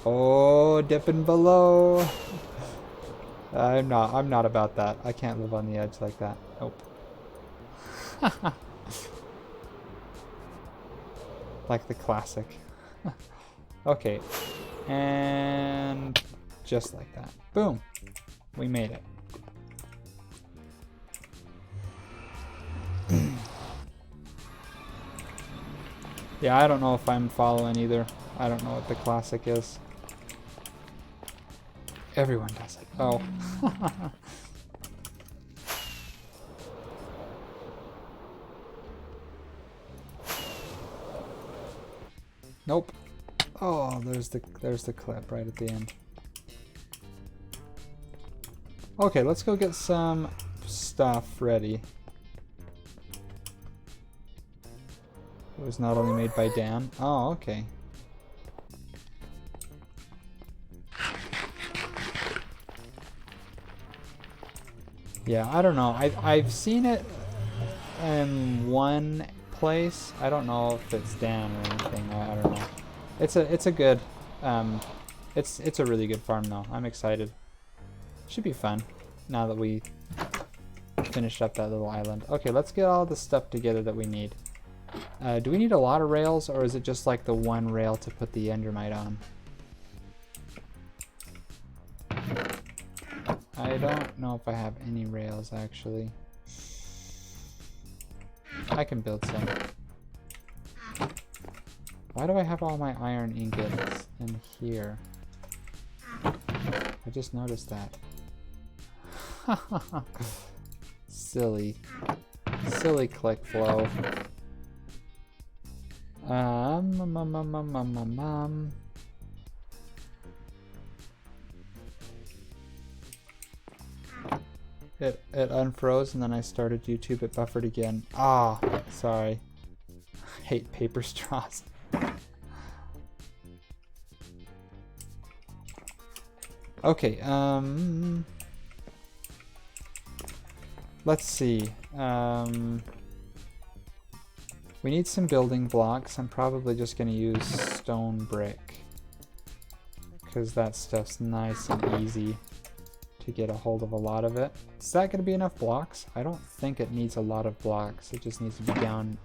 Oh, dipping below. I'm not about that. I can't live on the edge like that. Nope. Like the classic. Okay. And just like that. Boom. We made it. Yeah, I don't know if I'm following either. I don't know what the classic is. Everyone does it. Oh. Nope. Oh, there's the clip right at the end. Okay, let's go get some stuff ready. It was not only made by Dan. Oh, okay. Yeah, I don't know. I've seen it in one place. I don't know if it's Dan or anything. I don't know. It's a good it's a really good farm though. I'm excited. Should be fun now that we finished up that little island. Okay, let's get all the stuff together that we need. Do we need a lot of rails, or is it just like the one rail to put the endermite on? I don't know if I have any rails actually. I can build some. Why do I have all my iron ingots in here? I just noticed that. Silly click flow. It unfroze and then I started YouTube, it buffered again. Ah, sorry. I hate paper straws. Okay, let's see. We need some building blocks. I'm probably just gonna use stone brick, because that stuff's nice and easy to get a hold of a lot of it. Is that gonna be enough blocks? I don't think it needs a lot of blocks. It just needs to be down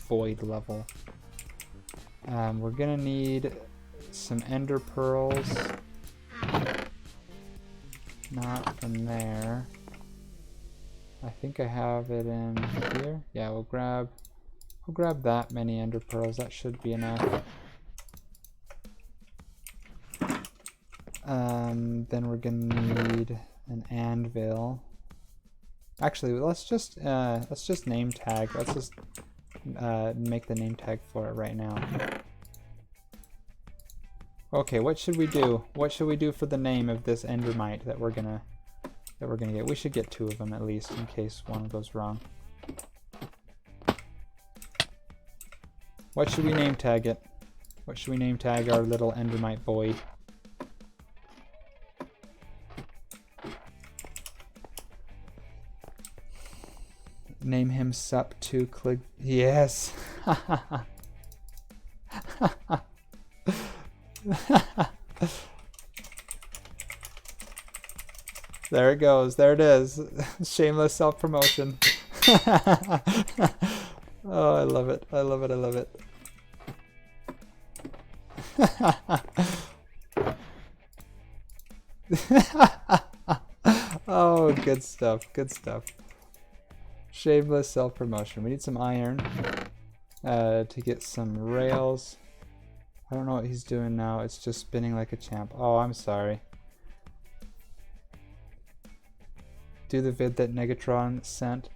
void level. We're gonna need some ender pearls. Not from there. I think I have it in here. Yeah, we'll grab that many ender pearls. That should be enough. Then we're gonna need an anvil. Actually, let's just name tag. Let's just make the name tag for it right now. Okay, what should we do? What should we do for the name of this endermite that we're gonna get? We should get 2 of them at least in case one goes wrong. What should we name tag it? What should we name tag our little endermite boy? Name him Sup2 Click. Yes. There it goes. There it is. Shameless self-promotion. Oh, I love it. I love it. I love it. Oh, good stuff. Good stuff. Shameless self-promotion. We need some iron to get some rails. I don't know what he's doing now. It's just spinning like a champ. Oh, I'm sorry. Do the vid that Negatron sent.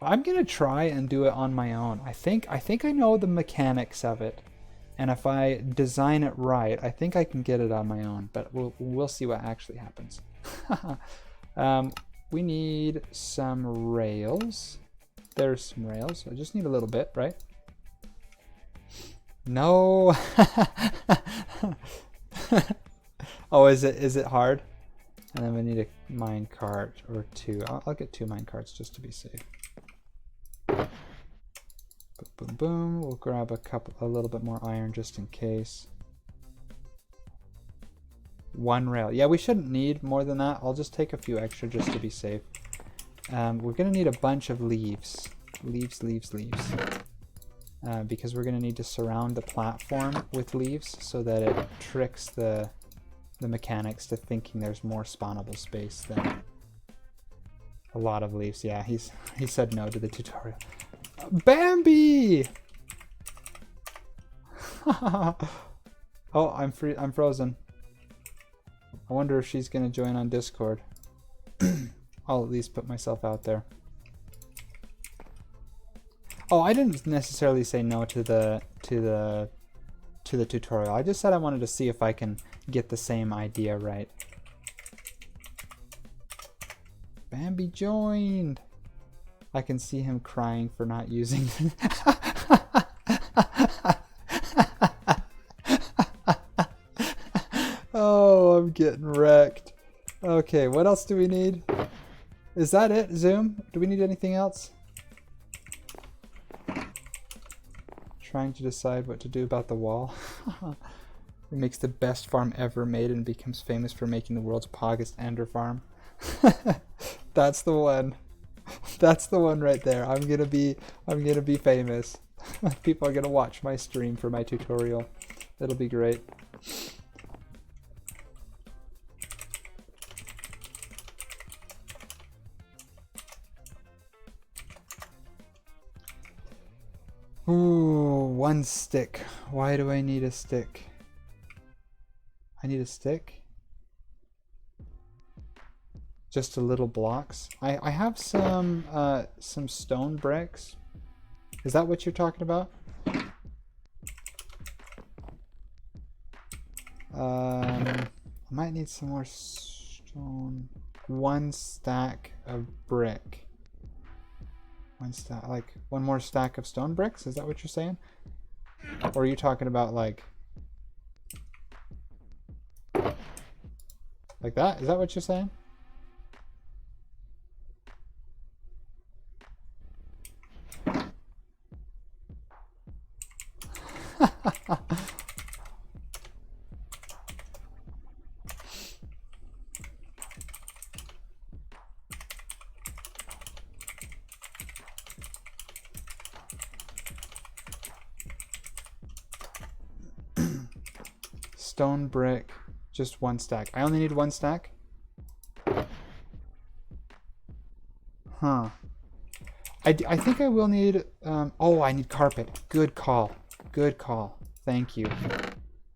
I'm gonna try and do it on my own. I think I know the mechanics of it, and if I design it right, I think I can get it on my own. But we'll see what actually happens. We need some rails. There's some rails. I just need a little bit, right? No. Oh, is it hard? And then we need a mine cart or 2. I'll get 2 mine carts just to be safe. Boom, boom, boom. We'll grab a little bit more iron just in case. 1 rail. Yeah, we shouldn't need more than that. I'll just take a few extra just to be safe. We're gonna need a bunch of leaves. Leaves. Because we're gonna need to surround the platform with leaves so that it tricks the mechanics to thinking there's more spawnable space than a lot of leaves. Yeah, he said no to the tutorial. Bambi! Oh, I'm frozen. I wonder if she's gonna join on Discord. I'll at least put myself out there. Oh, I didn't necessarily say no to the tutorial. I just said I wanted to see if I can get the same idea right. Bambi joined. I can see him crying for not using. Oh, I'm getting wrecked. Okay, what else do we need? Is that it, Zoom? Do we need anything else? Trying to decide what to do about the wall. It makes the best farm ever made and becomes famous for making the world's poggest ender farm. That's the one. That's the one right there. I'm gonna be famous. People are gonna watch my stream for my tutorial. It'll be great. Ooh, 1 stick. Why do I need a stick? I need a stick? Just a little blocks. I have some stone bricks. Is that what you're talking about? I might need some more stone. 1 stack of brick. 1 stack, like 1 more stack of stone bricks? Is that what you're saying? Or are you talking about like that? Is that what you're saying? stone brick, just 1 stack. I only need 1 stack? Huh. I think I will need, oh, I need carpet. Good call. Good call. Thank you.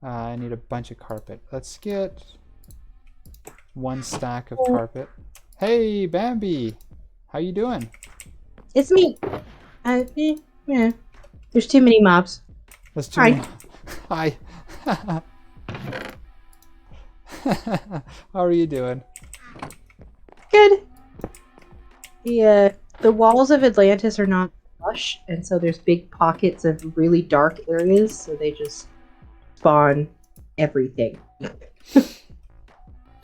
I need a bunch of carpet. Let's get 1 stack of carpet. Hey, Bambi! How you doing? It's me. Yeah. There's too many mobs. There's too many. Hi. How are you doing? Good. The walls of Atlantis are not flush, and so there's big pockets of really dark areas, so they just spawn everything.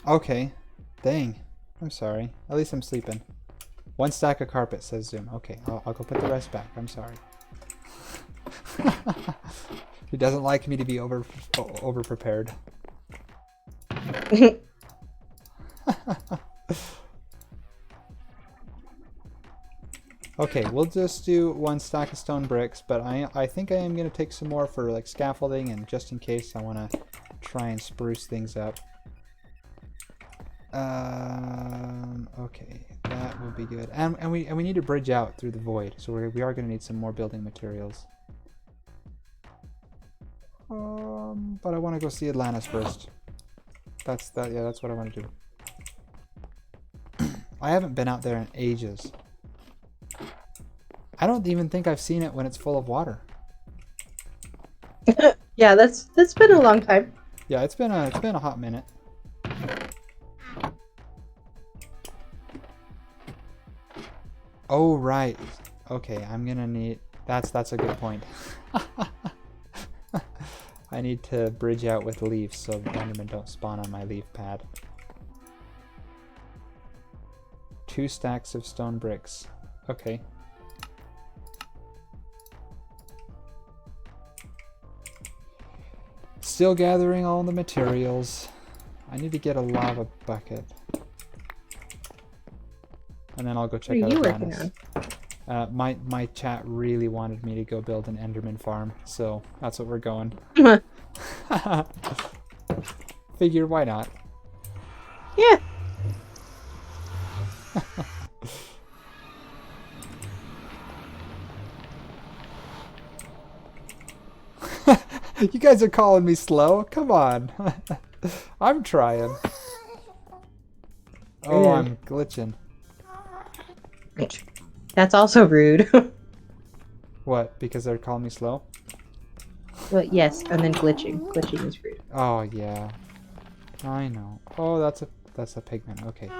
Okay. Dang. I'm sorry. At least I'm sleeping. 1 stack of carpet, says Zoom. Okay, I'll go put the rest back. I'm sorry. He doesn't like me to be over prepared. Okay, we'll just do 1 stack of stone bricks, but I think I am going to take some more for like scaffolding, and just in case I want to try and spruce things up. Okay, that will be good. And we need to bridge out through the void, so we are going to need some more building materials. But I want to go see Atlantis first. That's what I want to do. I haven't been out there in ages. I don't even think I've seen it when it's full of water. Yeah, that's been a long time. Yeah, it's been a hot minute. Oh right. Okay, I'm gonna need. That's a good point. I need to bridge out with leaves so the Endermen don't spawn on my leaf pad. 2 stacks of stone bricks. Okay. Still gathering all the materials. I need to get a lava bucket. And then I'll go check out Atlantis. My chat really wanted me to go build an Enderman farm, so that's what we're going. Figure, why not? Yeah. You guys are calling me slow? Come on. I'm trying. Oh, I'm glitching. That's also rude. What? Because they're calling me slow? Well, yes, and then glitching. Glitching is rude. Oh yeah, I know. Oh, that's a pigment. Okay.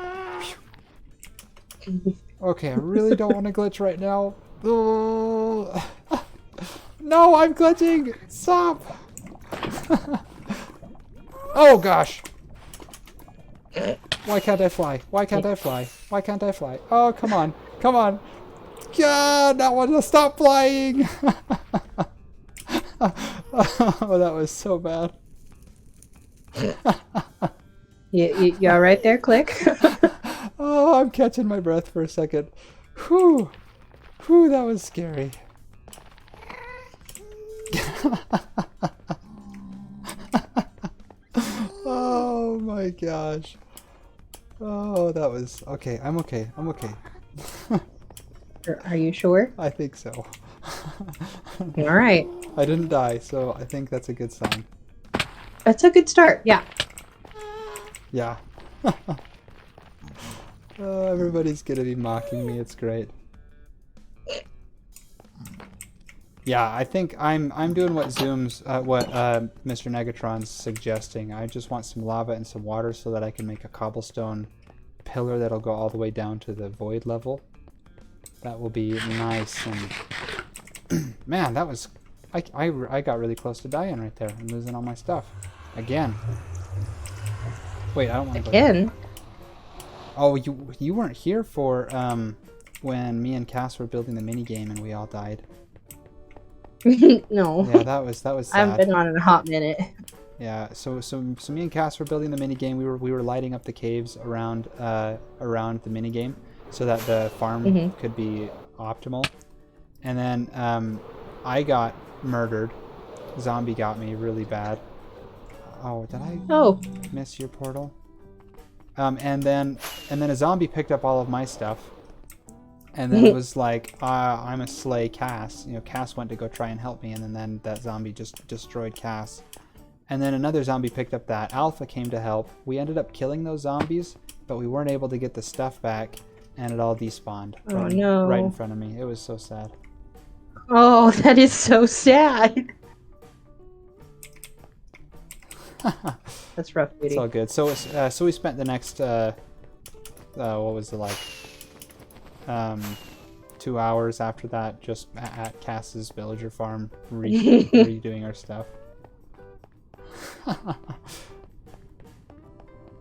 Okay, I really don't want to glitch right now. Oh. No, I'm glitching. Stop. Oh gosh. Why can't I fly? Why can't I fly? Why can't I fly? Oh, come on. Come on. God, that one to stop flying. Oh, that was so bad. You all right there, Click? Oh, I'm catching my breath for a second. Whew. Whew, that was scary. Oh my gosh. Oh, that was... Okay, I'm okay. I'm okay. Are you sure? I think so. All right. I didn't die, so I think that's a good sign. That's a good start, yeah. Yeah. Oh, everybody's gonna be mocking me. It's great. Yeah, I think I'm doing what Mr. Negatron's suggesting. I just want some lava and some water so that I can make a cobblestone pillar that'll go all the way down to the void level. That will be nice. And man, that was I got really close to dying right there and losing all my stuff again. Wait, I don't want to again. Oh, you weren't here for when me and Cass were building the mini game and we all died. No. Yeah, that was sad. I haven't been on in a hot minute. Yeah, so me and Cass were building the mini game. We were lighting up the caves around the mini game so that the farm could be optimal. And then I got murdered. Zombie got me really bad. Oh, did I Oh. miss your portal? And then a zombie picked up all of my stuff. And then it was like, I'm a slay Cass. You know, Cass went to go try and help me, and then that zombie just destroyed Cass. And then another zombie picked up that. Alpha came to help. We ended up killing those zombies, but we weren't able to get the stuff back, and it all despawned. Oh, no. Right in front of me. It was so sad. Oh, that is so sad. That's rough, It's all good. So we spent the next, what was it like? 2 hours after that, just at Cass's villager farm, redoing our stuff.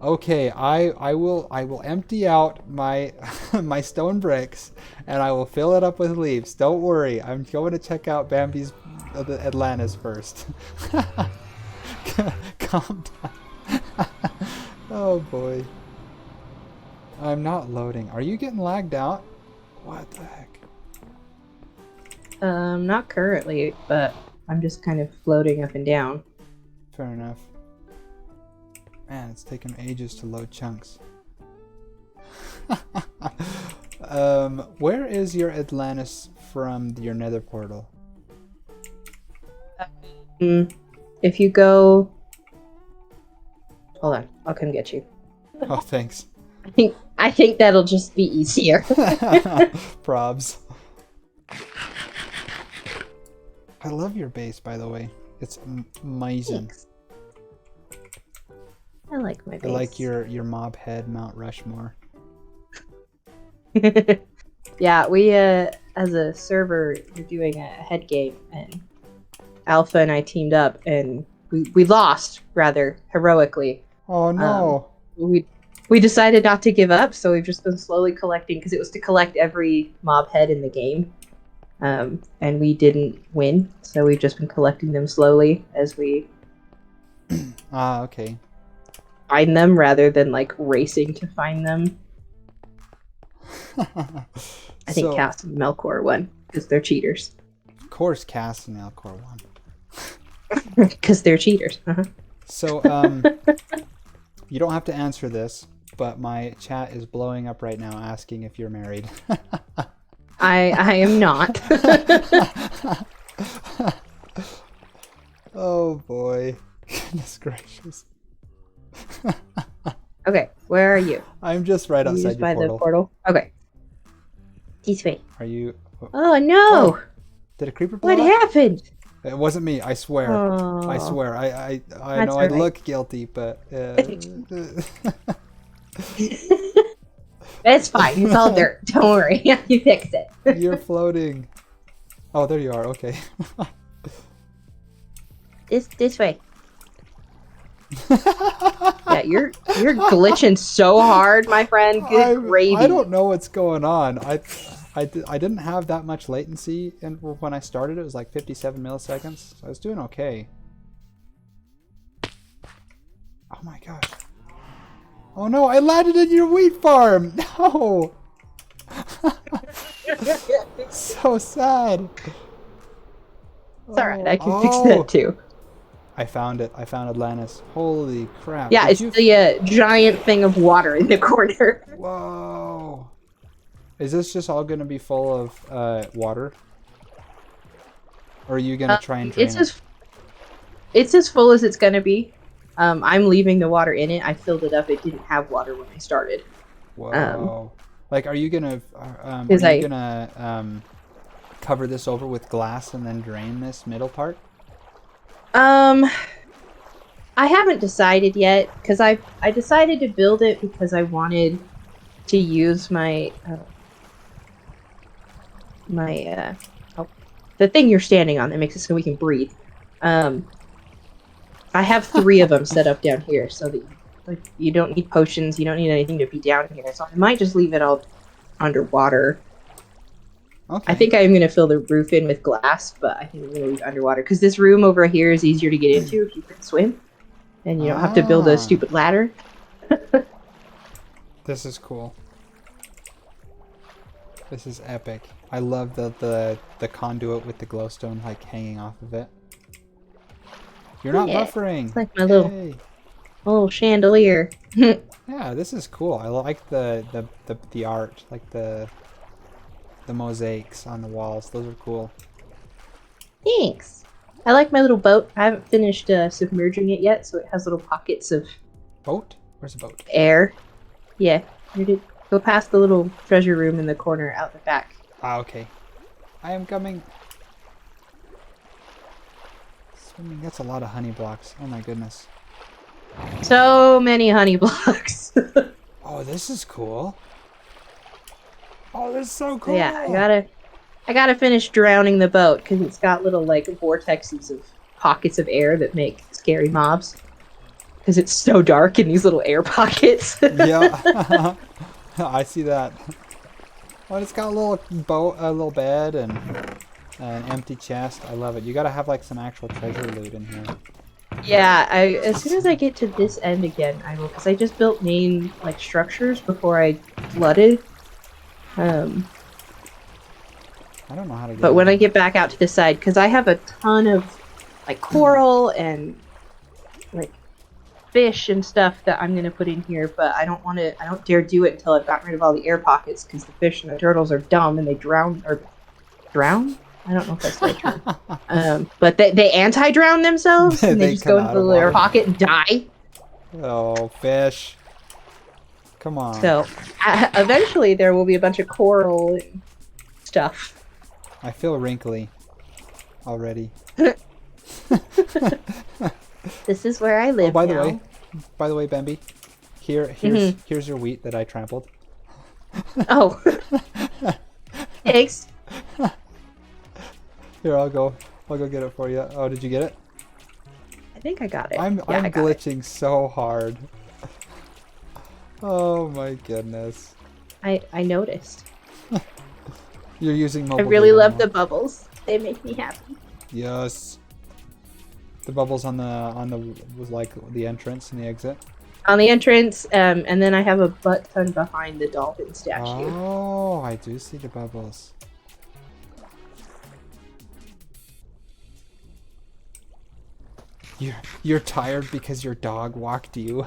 Okay, I will empty out my my stone bricks and I will fill it up with leaves. Don't worry, I'm going to check out Bambi's Atlantis first. Calm down. Oh boy. I'm not loading. Are you getting lagged out? What the heck? Not currently, but I'm just kind of floating up and down. Fair enough. Man, it's taken ages to load chunks. Where is your Atlantis from your nether portal? If you go... Hold on, I'll come get you. Oh, thanks. I think that'll just be easier. Probs. I love your base, by the way. It's amazing. Thanks. I like my base. I like your mob head, Mount Rushmore. Yeah, we as a server, we're doing a head game, and Alpha and I teamed up, and we lost rather heroically. Oh no! We decided not to give up, so we've just been slowly collecting, because it was to collect every mob head in the game, and we didn't win, so we've just been collecting them slowly as we okay. find them rather than like racing to find them. I think Cass and Melkor won because they're cheaters. Of course, Cass and Melkor won. Because they're cheaters. So, you don't have to answer this, but my chat is blowing up right now asking if you're married. I am not. Oh boy. Goodness gracious. Okay, where are you? I'm just right outside your portal. The portal. Okay. This way. Are you... Oh no! Oh, did a creeper blow What up? happened? It wasn't me, I swear. Oh, I swear. I know all I right. look guilty, but... That's fine. It's all dirt. Don't worry. You fixed it. You're floating. Oh, there you are. Okay. This way. Yeah, you're glitching so hard, my friend. Good gravy. I don't know what's going on. I didn't have that much latency, and when I started, it was like 57 milliseconds. So I was doing okay. Oh my gosh. Oh no, I landed in your wheat farm! No! So sad. It's alright, I can fix that too. I found it. I found Atlantis. Holy crap. Yeah, it's the giant thing of water in the corner. Whoa. Is this just all going to be full of water? Or are you going to try and drain it? It's as full as it's going to be. I'm leaving the water in it. I filled it up. It didn't have water when I started. Whoa. Like, are you gonna cover this over with glass and then drain this middle part? I haven't decided yet, because I decided to build it because I wanted to use my the thing you're standing on that makes it so we can breathe. I have 3 of them set up down here, so that you don't need potions, you don't need anything to be down here. So I might just leave it all underwater. Okay. I think I'm going to fill the roof in with glass, but I think I'm going to leave it underwater, because this room over here is easier to get into if you can swim, and you don't have to build a stupid ladder. This is cool. This is epic. I love the conduit with the glowstone like hanging off of it. You're not Yeah, buffering. it's like my Yay. little chandelier. Yeah, this is cool. I like the art, like the mosaics on the walls. Those are cool. Thanks. I like my little boat. I haven't finished submerging it yet, so it has little pockets of Boat? Where's the boat? air. Yeah, go past the little treasure room in the corner out the back. Ah, okay. I am coming. Swimming, that's a lot of honey blocks. Oh my goodness. So many honey blocks. Oh, this is cool. Oh, this is so cool. Yeah, I gotta finish drowning the boat because it's got little like vortexes of pockets of air that make scary mobs. Because it's so dark in these little air pockets. Yeah, I see that. Well, it's got a little boat, a little bed, and an empty chest. I love it. You gotta have like some actual treasure loot in here. Yeah, as soon as I get to this end again, I will, because I just built main like structures before I flooded. I don't know how to get But when in. I get back out to the side, because I have a ton of like coral and like fish and stuff that I'm gonna put in here, but I don't dare do it until I've gotten rid of all the air pockets because the fish and the turtles are dumb and they drown. I don't know if that's the right term. But they anti-drown themselves and they just come go into out the of little air water. pocket and die. Oh, fish. Come on. So eventually there will be a bunch of coral and stuff. I feel wrinkly already. This is where I live. Oh, now. by the way, Bambi, here's your wheat that I trampled. Oh, thanks. Here, I'll go get it for you. Oh, did you get it? I think I got it. I'm I got it. glitching so hard. Oh my goodness. I noticed. You're using mobile I really data love now. the bubbles. They make me happy. Yes. The bubbles on the was like the entrance and the exit. On the entrance, and then I have a butt ton behind the dolphin statue. Oh, I do see the bubbles. You're tired because your dog walked you.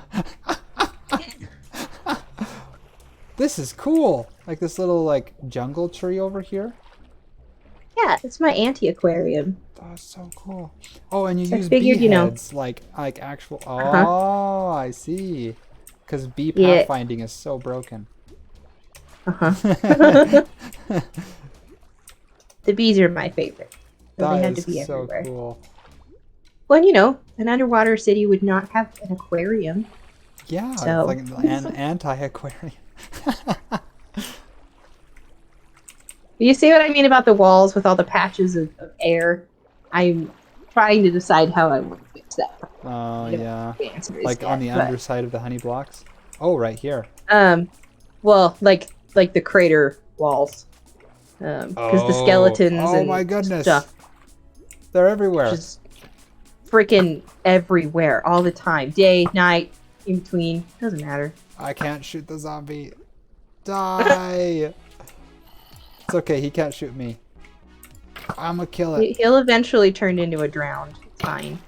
This is cool. Like this little like jungle tree over here. Yeah, it's my anti-aquarium. That's so cool. Oh, and you So I use figured, bee you know. heads like actual. Oh, I see. Because bee Yeah. pathfinding is so broken. The bees are my favorite. So they That had to is be so everywhere. cool. Well, you know, an underwater city would not have an aquarium. Yeah, So- it's like an anti-aquarium. You see what I mean about the walls with all the patches of air? I'm trying to decide how I want to fix that. Oh I don't yeah, The answer is like on the yet, but- underside of the honey blocks. Oh, right here. Well, like the crater walls, because the skeletons Oh and my goodness. stuff They're everywhere. just freaking everywhere all the time, day, night, in between, doesn't matter. I can't shoot the zombie. Die. It's okay. He can't shoot me. I'm gonna kill it. He'll eventually turn into a drowned. It's fine.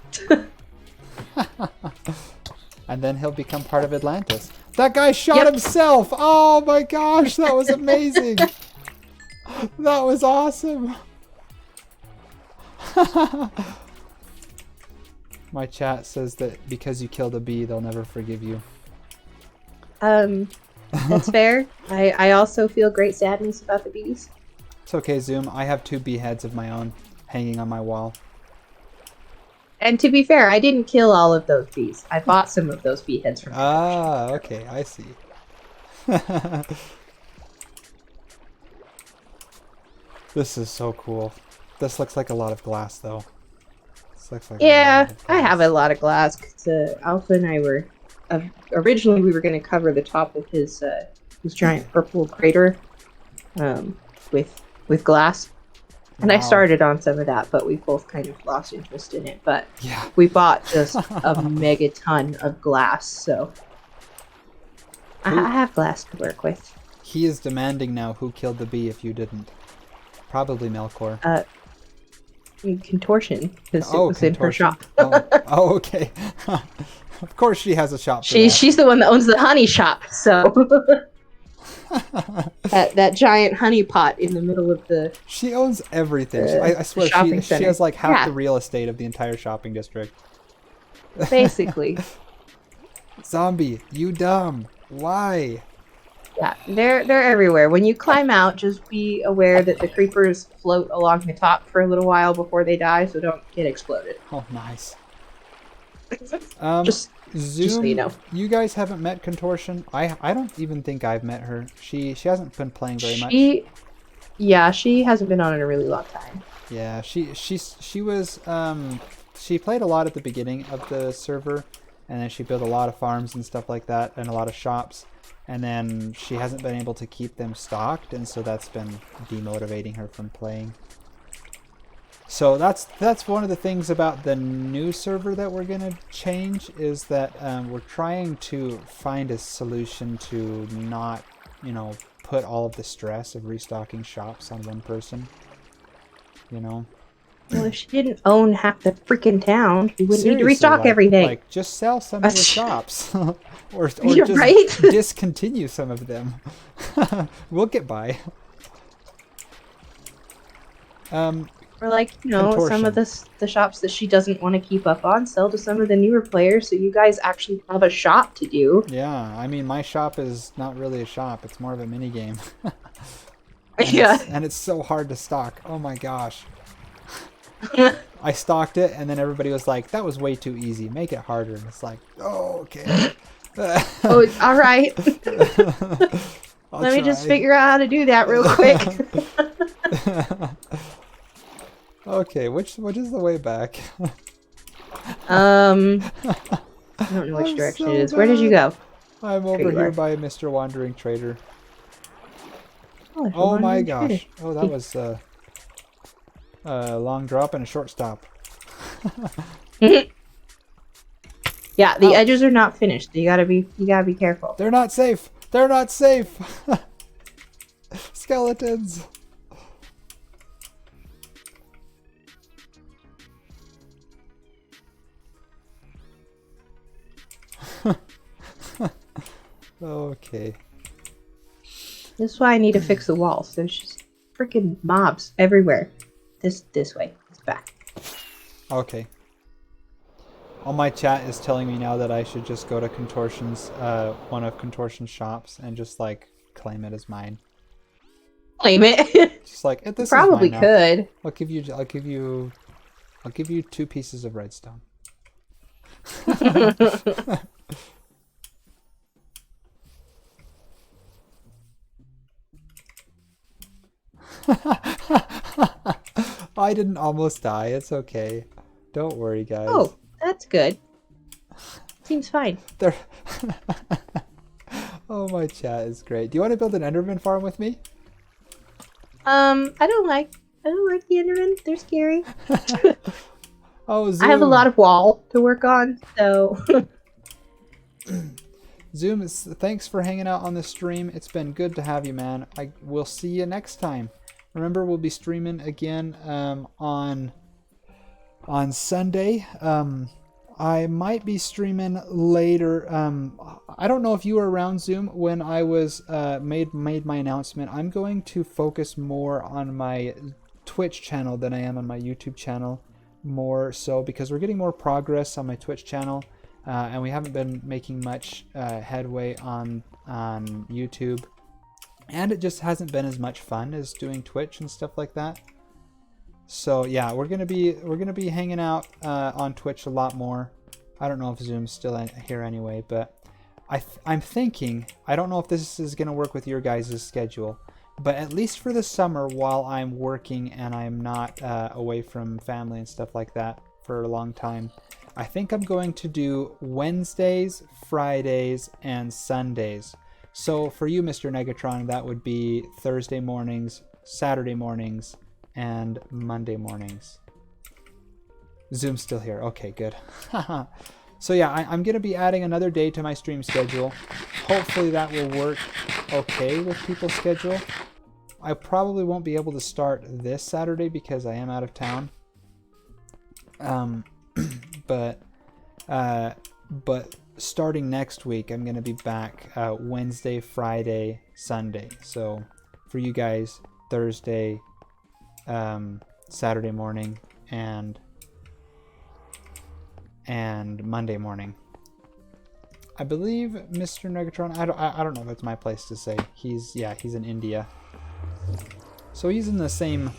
And then he'll become part of Atlantis. That guy shot Yep. himself. Oh my gosh, that was amazing. That was awesome. My chat says that because you killed a bee, they'll never forgive you. That's fair. I also feel great sadness about the bees. It's okay, Zoom. I have 2 bee heads of my own hanging on my wall. And to be fair, I didn't kill all of those bees. I bought some of those bee heads from. Ah, okay, I see. This is so cool. This looks like a lot of glass, though. This looks like a lot Yeah, of I have a glass. lot of glass. 'Cause, Alpha and I were originally we were going to cover the top of his giant purple crater with glass, and I Wow. started on some of that, but we both kind of lost interest in it. But Yeah. we bought just a mega ton of glass, so I have glass to work with. He is demanding now who killed the bee if you didn't. Probably Melkor. Contortion, because it Oh, was in her contortion. shop. Oh, okay. Of course she has a shop for She's the one that owns the honey shop, so that giant honey pot in the middle of the She owns everything. I swear shopping she center. has like half Yeah. the real estate of the entire shopping district. Basically. Zombie, you dumb. Why? Yeah, they're everywhere. When you climb out, just be aware that the creepers float along the top for a little while before they die, so don't get exploded. Oh, nice. Just Zoom, so you know. you guys haven't met Contortion. I don't even think I've met her. She hasn't been playing very much. She hasn't been on in a really long time. Yeah, she was she played a lot at the beginning of the server, and then she built a lot of farms and stuff like that, and a lot of shops, and then she hasn't been able to keep them stocked, and so that's been demotivating her from playing. So that's one of the things about the new server that we're gonna change, is that we're trying to find a solution to not, put all of the stress of restocking shops on one person. Well, if she didn't own half the freaking town, she wouldn't need to seriously, restock everything. Like, just sell some of your shops, or You're just right. discontinue some of them. We'll get by. Or like, some of the shops that she doesn't want to keep up on, sell to some of the newer players so you guys actually have a shop to do. Yeah, I mean, my shop is not really a shop. It's more of a mini game. And it's so hard to stock. Oh my gosh. I stocked it, and then everybody was like, that was way too easy. Make it harder. And it's like, oh, okay. Oh, all right. Let me just figure out how to do that real quick. Okay, which is the way back? I don't know which direction it is. Where did you go? I'm over here by Mr. Wandering Trader. Oh my gosh. Oh, that was a long drop and a short stop. Yeah, the edges are not finished. You gotta be careful. They're not safe. They're not safe. Skeletons. Okay. This is why I need to fix the walls. There's just freaking mobs everywhere. This way. It's back. Okay. All my chat is telling me now that I should just go to Contortion's, one of Contortion's shops, and just like claim it as mine. Claim it. Just like this Probably is mine now. could. I'll give you 2 pieces of redstone. I didn't almost die. It's okay. Don't worry, guys. Oh, that's good. Seems fine. There. Oh, my chat is great. Do you want to build an Enderman farm with me? I don't like the Endermen. They're scary. Oh, Zoom. I have a lot of wall to work on, so. Zoom, thanks for hanging out on the stream. It's been good to have you, man. I will see you next time. Remember, we'll be streaming again on Sunday. I might be streaming later. I don't know if you were around, Zoom, when I was made my announcement. I'm going to focus more on my Twitch channel than I am on my YouTube channel, more so because we're getting more progress on my Twitch channel, and we haven't been making much headway on YouTube, and it just hasn't been as much fun as doing Twitch and stuff like that. So yeah, we're gonna be hanging out on Twitch a lot more. I don't know if Zoom's still here anyway, but I'm thinking, I don't know if this is gonna work with your guys' schedule, but at least for the summer, while I'm working and I'm not away from family and stuff like that for a long time, I think I'm going to do Wednesdays, Fridays, and Sundays. So for you, Mr. Negatron, that would be Thursday mornings, Saturday mornings, and Monday mornings. Zoom's still here. Okay, good. So yeah, I'm going to be adding another day to my stream schedule. Hopefully that will work okay with people's schedule. I probably won't be able to start this Saturday because I am out of town. Um, but but starting next week, I'm gonna be back Wednesday, Friday, Sunday. So for you guys, Thursday, Saturday morning, and Monday morning. I believe Mr. Negatron. I don't know if it's my place to say. He's in India. So he's in the same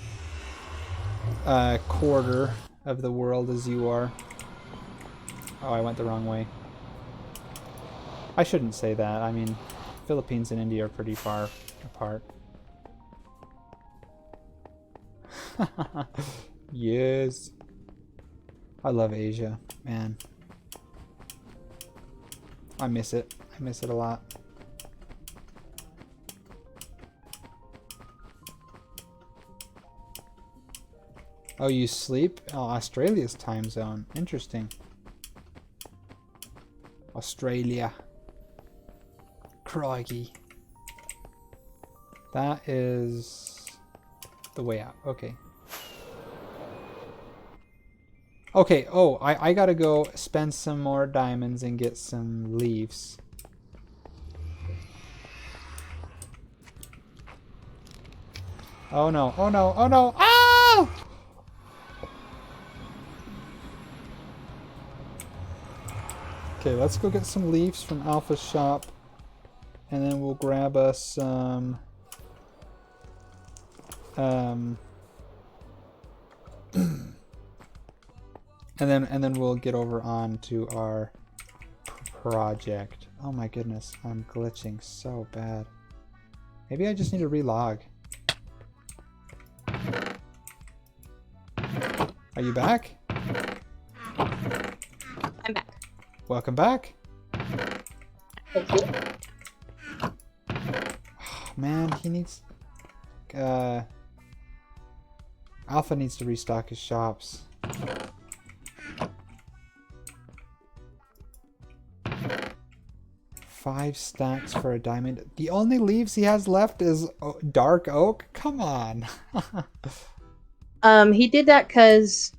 quarter of the world as you are. Oh, I went the wrong way. I shouldn't say that. I mean, Philippines and India are pretty far apart. Yes. I love Asia, man. I miss it. I miss it a lot. Oh, you sleep? Oh, Australia's time zone. Interesting. Australia. Crikey. That is the way out. Okay. Okay, oh, I gotta go spend some more diamonds and get some leaves. Oh no, oh no, oh no! Ah! Okay, let's go get some leaves from Alpha's shop. And then we'll grab us some... and then we'll get over on to our project. Oh my goodness, I'm glitching so bad. Maybe I just need to relog. Are you back? I'm back. Welcome back. Thank you. Man, he needs... Alpha needs to restock his shops. Five stacks for a diamond. The only leaves he has left is dark oak? Come on. He did that because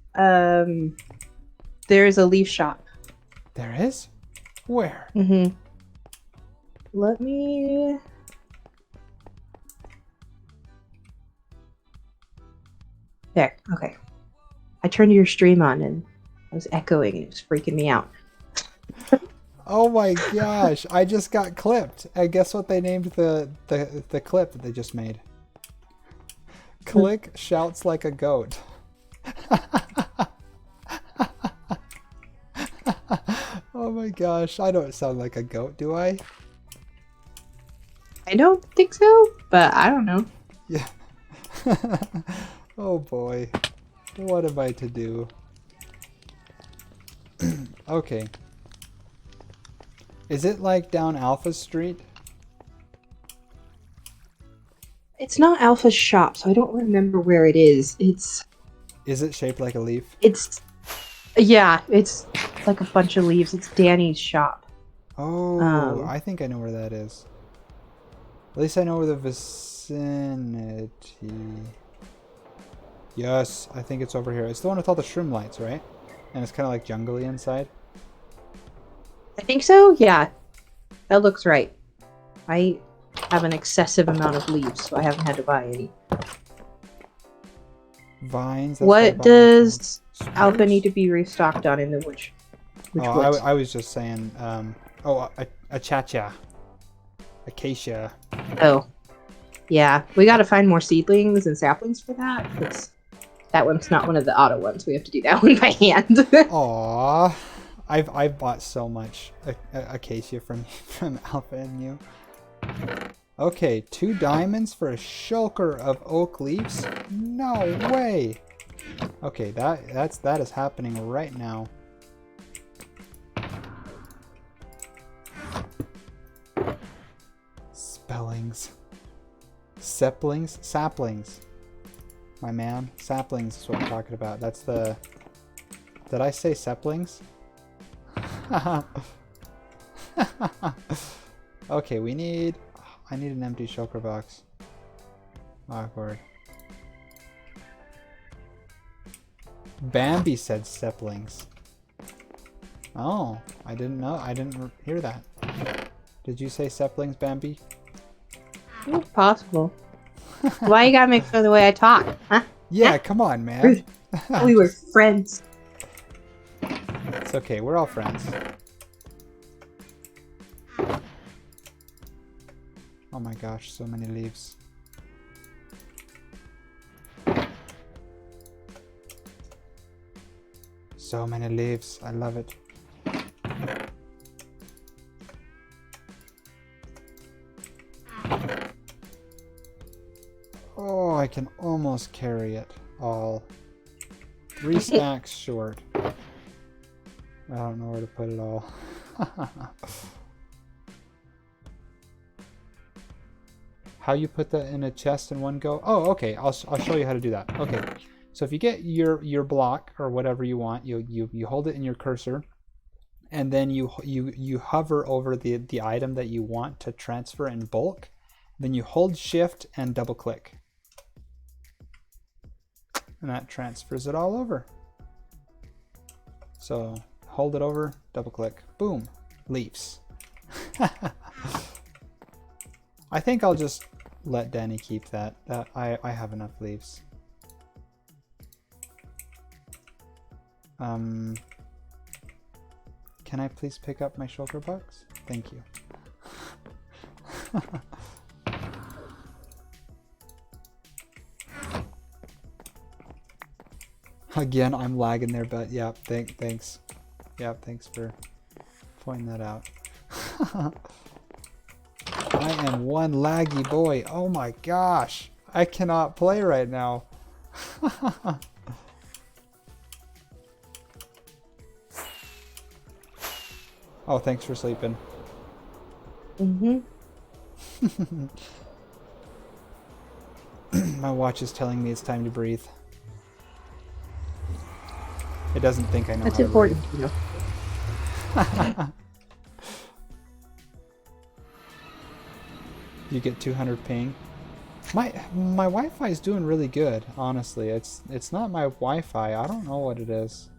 there's a leaf shop. There is? Where? Mm-hmm. Let me... There, okay. I turned your stream on and I was echoing and it was freaking me out. Oh my gosh, I just got clipped. And guess what they named the clip that they just made? Click shouts like a goat. Oh my gosh, I don't sound like a goat, do I? I don't think so, but I don't know. Yeah. Oh boy. What am I to do? Okay. Is it like down Alpha Street? It's not Alpha's shop, so I don't remember where it is. Is it shaped like a leaf? Yeah, it's like a bunch of leaves. It's Danny's shop. Oh, I think I know where that is. At least I know where the vicinity... Yes, I think it's over here. It's the one with all the shroom lights, right? And it's kind of like jungly inside. I think so, yeah. That looks right. I have an excessive amount of leaves, so I haven't had to buy any. Vines. What does Alpha need to be restocked on in the woods? I was just saying, a cha-cha. Acacia. Oh. Yeah, we gotta find more seedlings and saplings for that, because that one's not one of the auto ones. We have to do that one by hand. Aww. I've bought so much acacia from Alpha and you. Okay, 2 diamonds for a shulker of oak leaves? No way! Okay, that is happening right now. Spellings. Saplings? Saplings. My man. Saplings is what I'm talking about. That's the... Did I say saplings? Okay, we need... I need an empty shulker box. Awkward. Bambi said saplings. Oh, I didn't know. I didn't hear that. Did you say saplings, Bambi? It's possible. Why you gotta make fun of the way I talk? Huh? Yeah, come on, man. We were friends. It's okay. We're all friends. Oh my gosh, so many leaves. So many leaves. I love it. Oh, I can almost carry it all. 3 stacks short. I don't know where to put it all. How you put that in a chest in one go? Oh, okay. I'll show you how to do that. Okay. So if you get your block or whatever you want, you hold it in your cursor, and then you hover over the item that you want to transfer in bulk. Then you hold Shift and double click, and that transfers it all over. So hold it over, double click, boom, leaves. I think I'll just let Danny keep that. I have enough leaves. Can I please pick up my shulker box? Thank you. Again, I'm lagging there, but yeah, thanks. Yeah, thanks for pointing that out. I am one laggy boy. Oh my gosh. I cannot play right now. Oh, thanks for sleeping. Mm-hmm. My watch is telling me it's time to breathe. It doesn't think I know That's how important, to you know. breathe. You get 200 ping. My Wi-Fi is doing really good, honestly. It's not my Wi-Fi. I don't know what it is.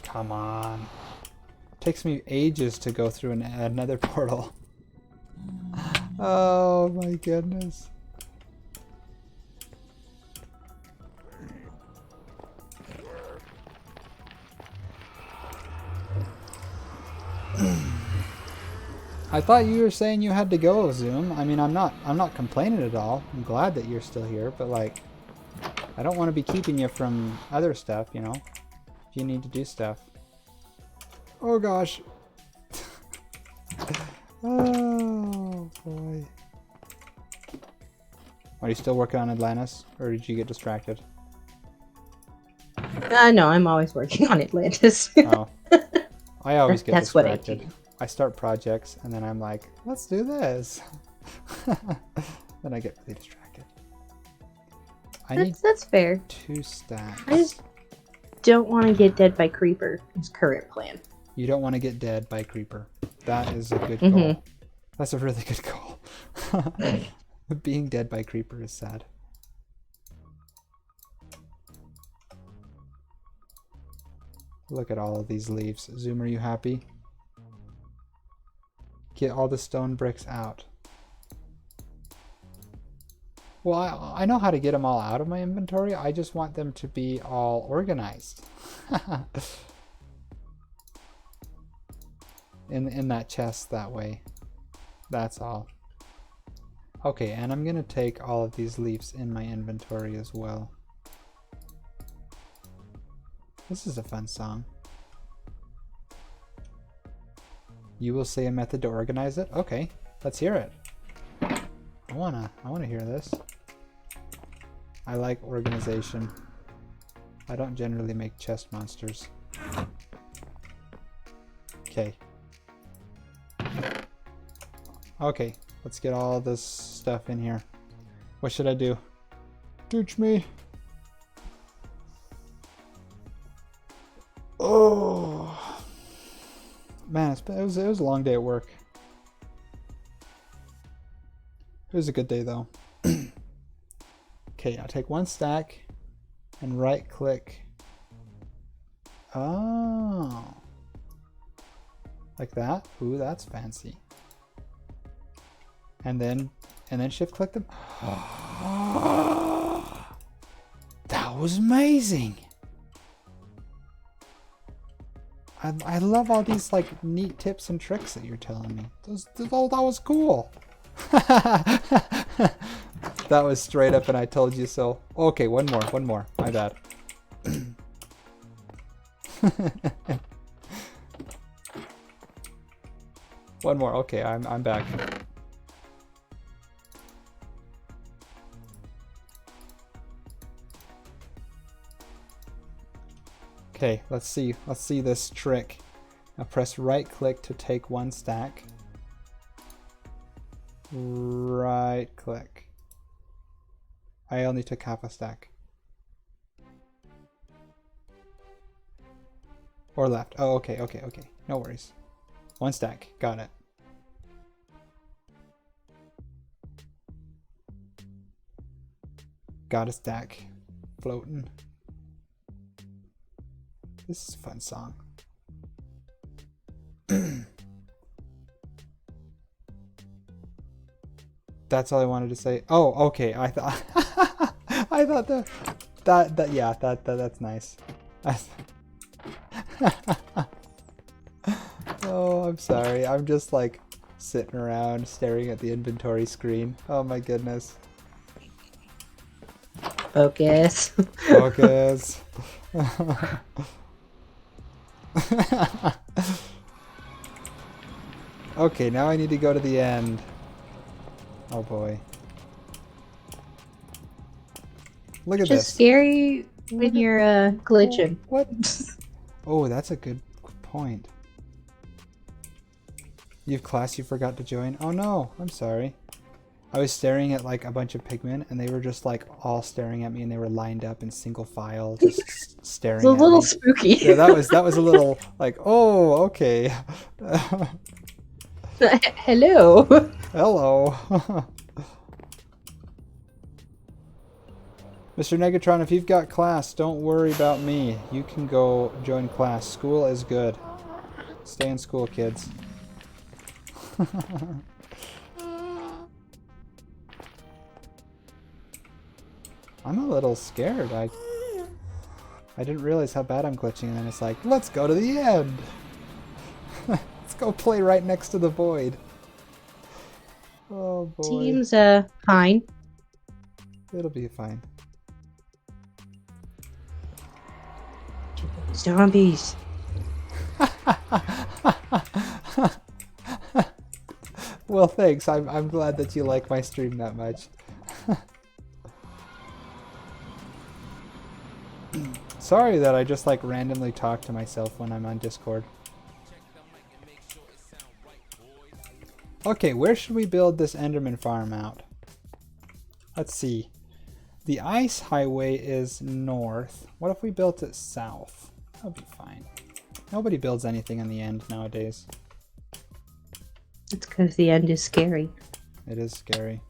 Come on. Takes me ages to go through another portal. Oh my goodness. I thought you were saying you had to go, Zoom. I mean, I'm not complaining at all. I'm glad that you're still here, but like, I don't want to be keeping you from other stuff, you know? If you need to do stuff. Oh gosh. Oh boy. Are you still working on Atlantis, or did you get distracted? No, I'm always working on Atlantis. Oh. I always get That's what I distracted. do. I start projects and then I'm like, let's do this. Then I get really distracted. That's fair. 2 stacks. I just don't want to get dead by Creeper. Is current plan. You don't want to get dead by Creeper. That is a good goal. That's a really good goal. Being dead by Creeper is sad. Look at all of these leaves. Zoom, are you happy? Get all the stone bricks out. Well, I know how to get them all out of my inventory. I just want them to be all organized. in that chest that way. That's all. Okay, and I'm gonna take all of these leaves in my inventory as well. This is a fun song. You will say a method to organize it? Okay, let's hear it. I wanna hear this. I like organization. I don't generally make chest monsters. Okay. Okay, let's get all this stuff in here. What should I do? Teach me. Oh man, it was a long day at work. It was a good day though. Okay, now take one stack and right click. Oh. Like that? Ooh, that's fancy. And then shift click them. That was amazing. I love all these like neat tips and tricks that you're telling me. That was cool. That was straight up and I told you so. Okay, one more. My bad. One more. Okay, I'm back. Okay, let's see this trick. Now press right click to take one stack. Right click. I only took half a stack. Or left. Oh, okay. No worries. One stack. Got it. Got a stack. Floating. This is a fun song. That's all I wanted to say. Oh, okay. I thought I thought that's nice. Oh, I'm sorry. I'm just like sitting around staring at the inventory screen. Oh my goodness. Focus. Focus. Okay, now I need to go to the end. Oh boy. Look at this. Just scary when you're glitching. What? Oh, that's a good point. You have class you forgot to join? Oh no, I'm sorry. I was staring at like a bunch of pigmen and they were just like all staring at me and they were lined up in single file just staring at me. It's a little spooky. Yeah, that was a little like, oh, okay. Hello. Hello. Mr. Negatron, if you've got class, don't worry about me. You can go join class. School is good. Stay in school, kids. I'm a little scared. I didn't realize how bad I'm glitching, and then it's like, let's go to the end. Let's go play right next to the void. Oh boy. Seems fine. It'll be fine. Zombies. Well, thanks. I'm glad that you like my stream that much. Sorry that I just like randomly talk to myself when I'm on Discord. Okay, where should we build this Enderman farm out? Let's see. The ice highway is north. What if we built it south? That'll be fine. Nobody builds anything in the end nowadays. It's because the end is scary. It is scary.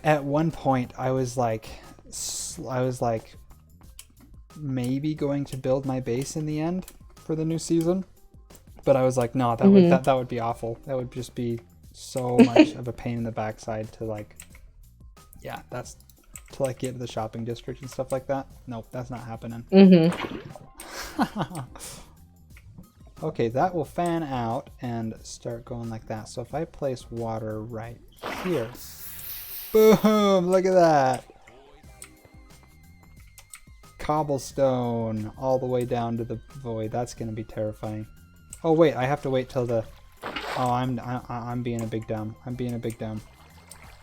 At one point, I was like maybe going to build my base in the end for the new season, but I was like, no, that would be awful. That would just be so much of a pain in the backside to like, yeah, that's to like get to the shopping district and stuff like that. Nope, that's not happening. Okay, that will fan out and start going like that. So if I place water right here, boom, look at that. Cobblestone all the way down to the void. That's gonna be terrifying. Oh wait, I have to wait till the, oh, I'm being a big dumb. I'm being a big dumb.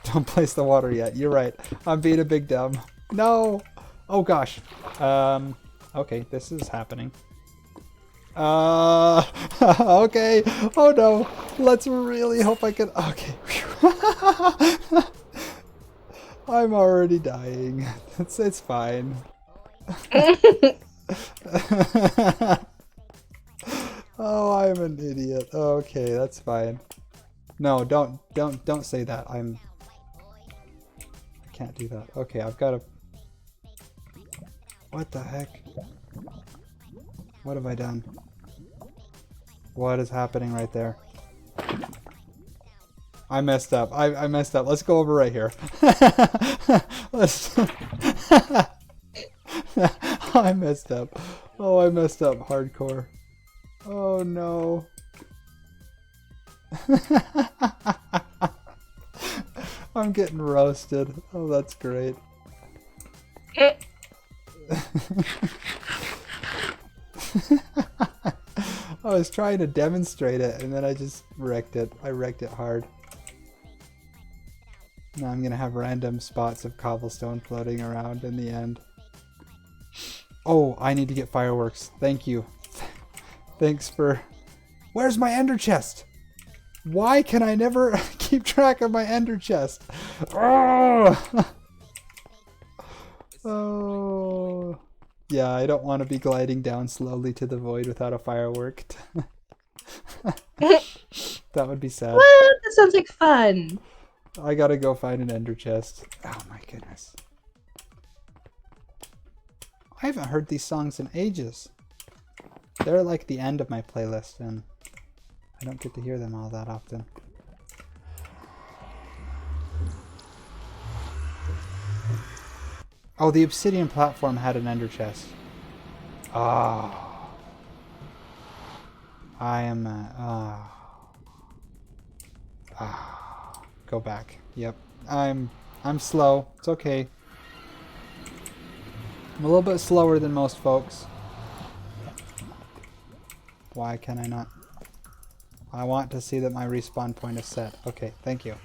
Don't place the water yet. You're right. I'm being a big dumb. No. Oh gosh. Okay, this is happening. Okay. Oh no. Let's really hope I can. Okay. I'm already dying. It's fine. Oh, I'm an idiot. Okay, that's fine. No, don't say that. can't do that. Okay, I've got to... What the heck? What have I done? What is happening right there? I messed up. I messed up. Let's go over right here. Let's... I messed up. Oh, I messed up hardcore. Oh no. I'm getting roasted. Oh, that's great. I was trying to demonstrate it and then I just wrecked it. I wrecked it hard. Now I'm gonna have random spots of cobblestone floating around in the end. Oh, I need to get fireworks. Thank you. Thanks for... Where's my ender chest? Why can I never keep track of my ender chest? Oh! Oh. Yeah, I don't want to be gliding down slowly to the void without a firework. That would be sad. What? That sounds like fun. I gotta go find an ender chest. Oh my goodness. I haven't heard these songs in ages. They're like the end of my playlist and I don't get to hear them all that often. Oh, the obsidian platform had an ender chest. Ah. Oh. I am go back. Yep. I'm slow. It's okay. I'm a little bit slower than most folks. Why can I not? I want to see that my respawn point is set. Okay, thank you.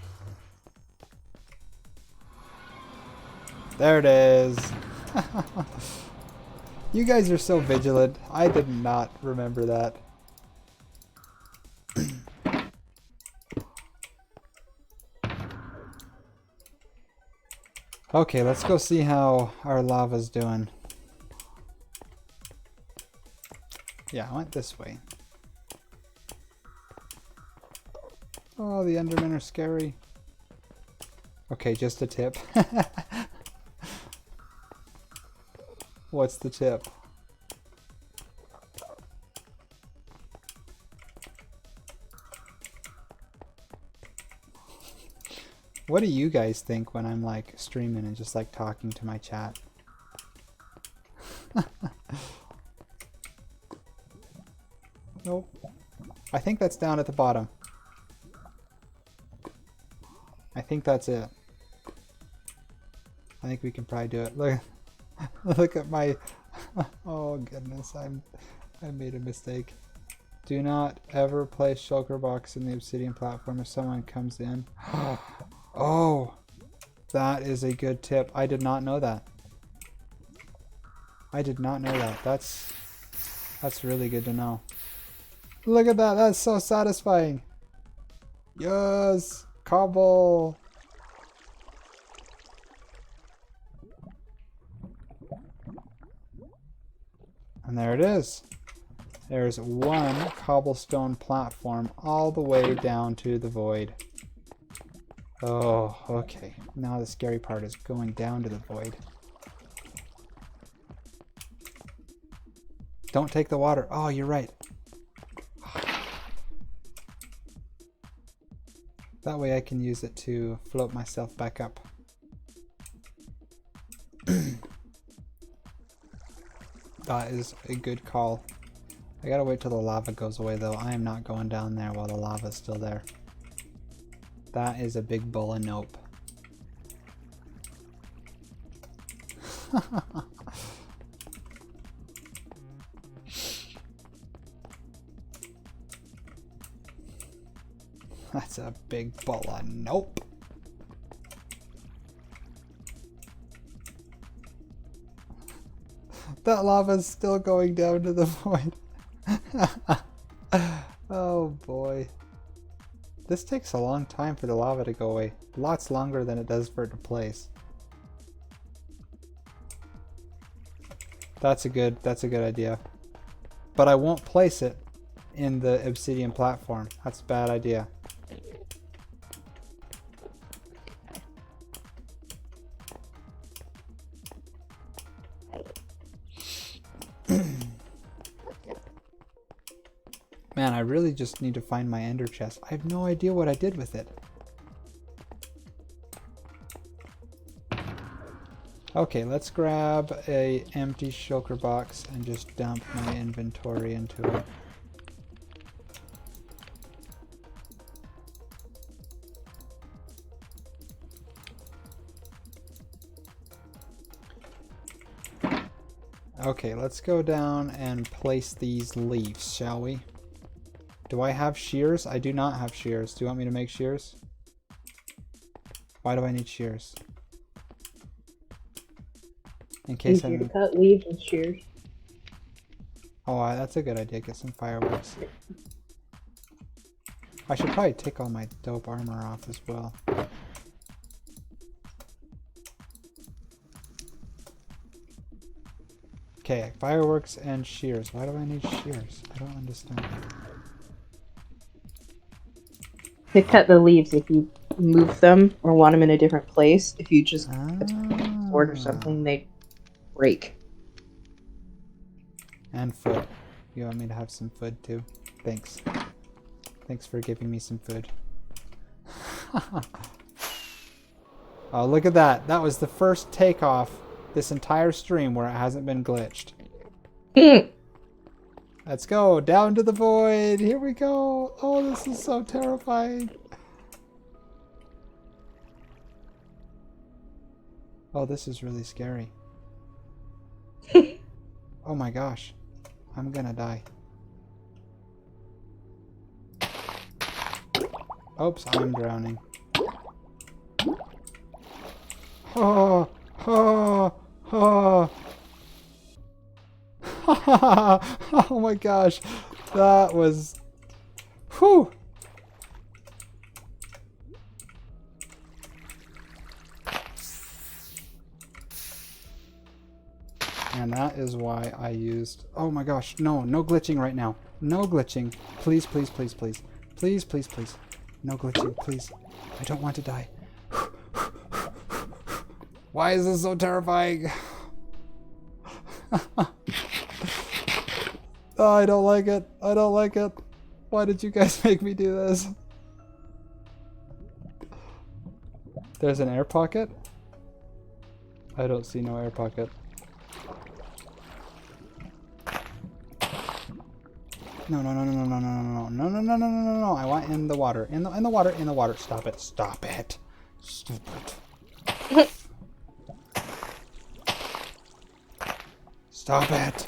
There it is. You guys are so vigilant. I did not remember that. Okay, let's go see how our lava's doing. Yeah, I went this way. Oh, the Endermen are scary. Okay, just a tip. What's the tip? What do you guys think when I'm like streaming and just like talking to my chat? Nope. I think that's down at the bottom. I think that's it. I think we can probably do it. Look, look at my... Oh goodness, I made a mistake. Do not ever place shulker box in the obsidian platform if someone comes in. Oh, that is a good tip. I did not know that. I did not know that. That's really good to know. Look at that. That's so satisfying. Yes, cobble. And there it is. There's one cobblestone platform all the way down to the void. Oh, okay. Now the scary part is going down to the void. Don't take the water. Oh, you're right. That way I can use it to float myself back up. That is a good call. I gotta wait till the lava goes away though. I am not going down there while the lava is still there. That is a big bull of nope. That's a big bull of nope. That lava's still going down to the void. Oh boy. This takes a long time for the lava to go away. Lots longer than it does for it to place. That's a good idea. But I won't place it in the obsidian platform. That's a bad idea. Man, I really just need to find my ender chest. I have no idea what I did with it. Okay, let's grab a empty shulker box and just dump my inventory into it. Okay, let's go down and place these leaves, shall we? Do I have shears? I do not have shears. Do you want me to make shears? Why do I need shears? In case Easier to I'm... cut leaves and shears. Oh, that's a good idea. Get some fireworks. I should probably take all my dope armor off as well. Okay, fireworks and shears. Why do I need shears? I don't understand. To cut the leaves, if you move them or want them in a different place, if you just board or something, they break. And food. You want me to have some food too? Thanks. Thanks for giving me some food. Oh, look at that. That was the first takeoff this entire stream where it hasn't been glitched. Let's go. Down to the void. Here we go. Oh, this is so terrifying. Oh, this is really scary. Oh my gosh. I'm gonna die. Oops, I'm drowning. Oh, oh, oh. Oh my gosh. That was... Whew. And that is why I used... Oh my gosh. No, no glitching right now. No glitching. Please, please, please, please. Please, please, please. No glitching, please. I don't want to die. Why is this so terrifying? Oh, I don't like it. I don't like it. Why did you guys make me do this? There's an air pocket? I don't see no air pocket. No, no, no, no, no, no, no, no, no, no, no, no, no, no, no. I want in the water. In the water, in the water. Stop it. Stop it. Stupid. Stop it.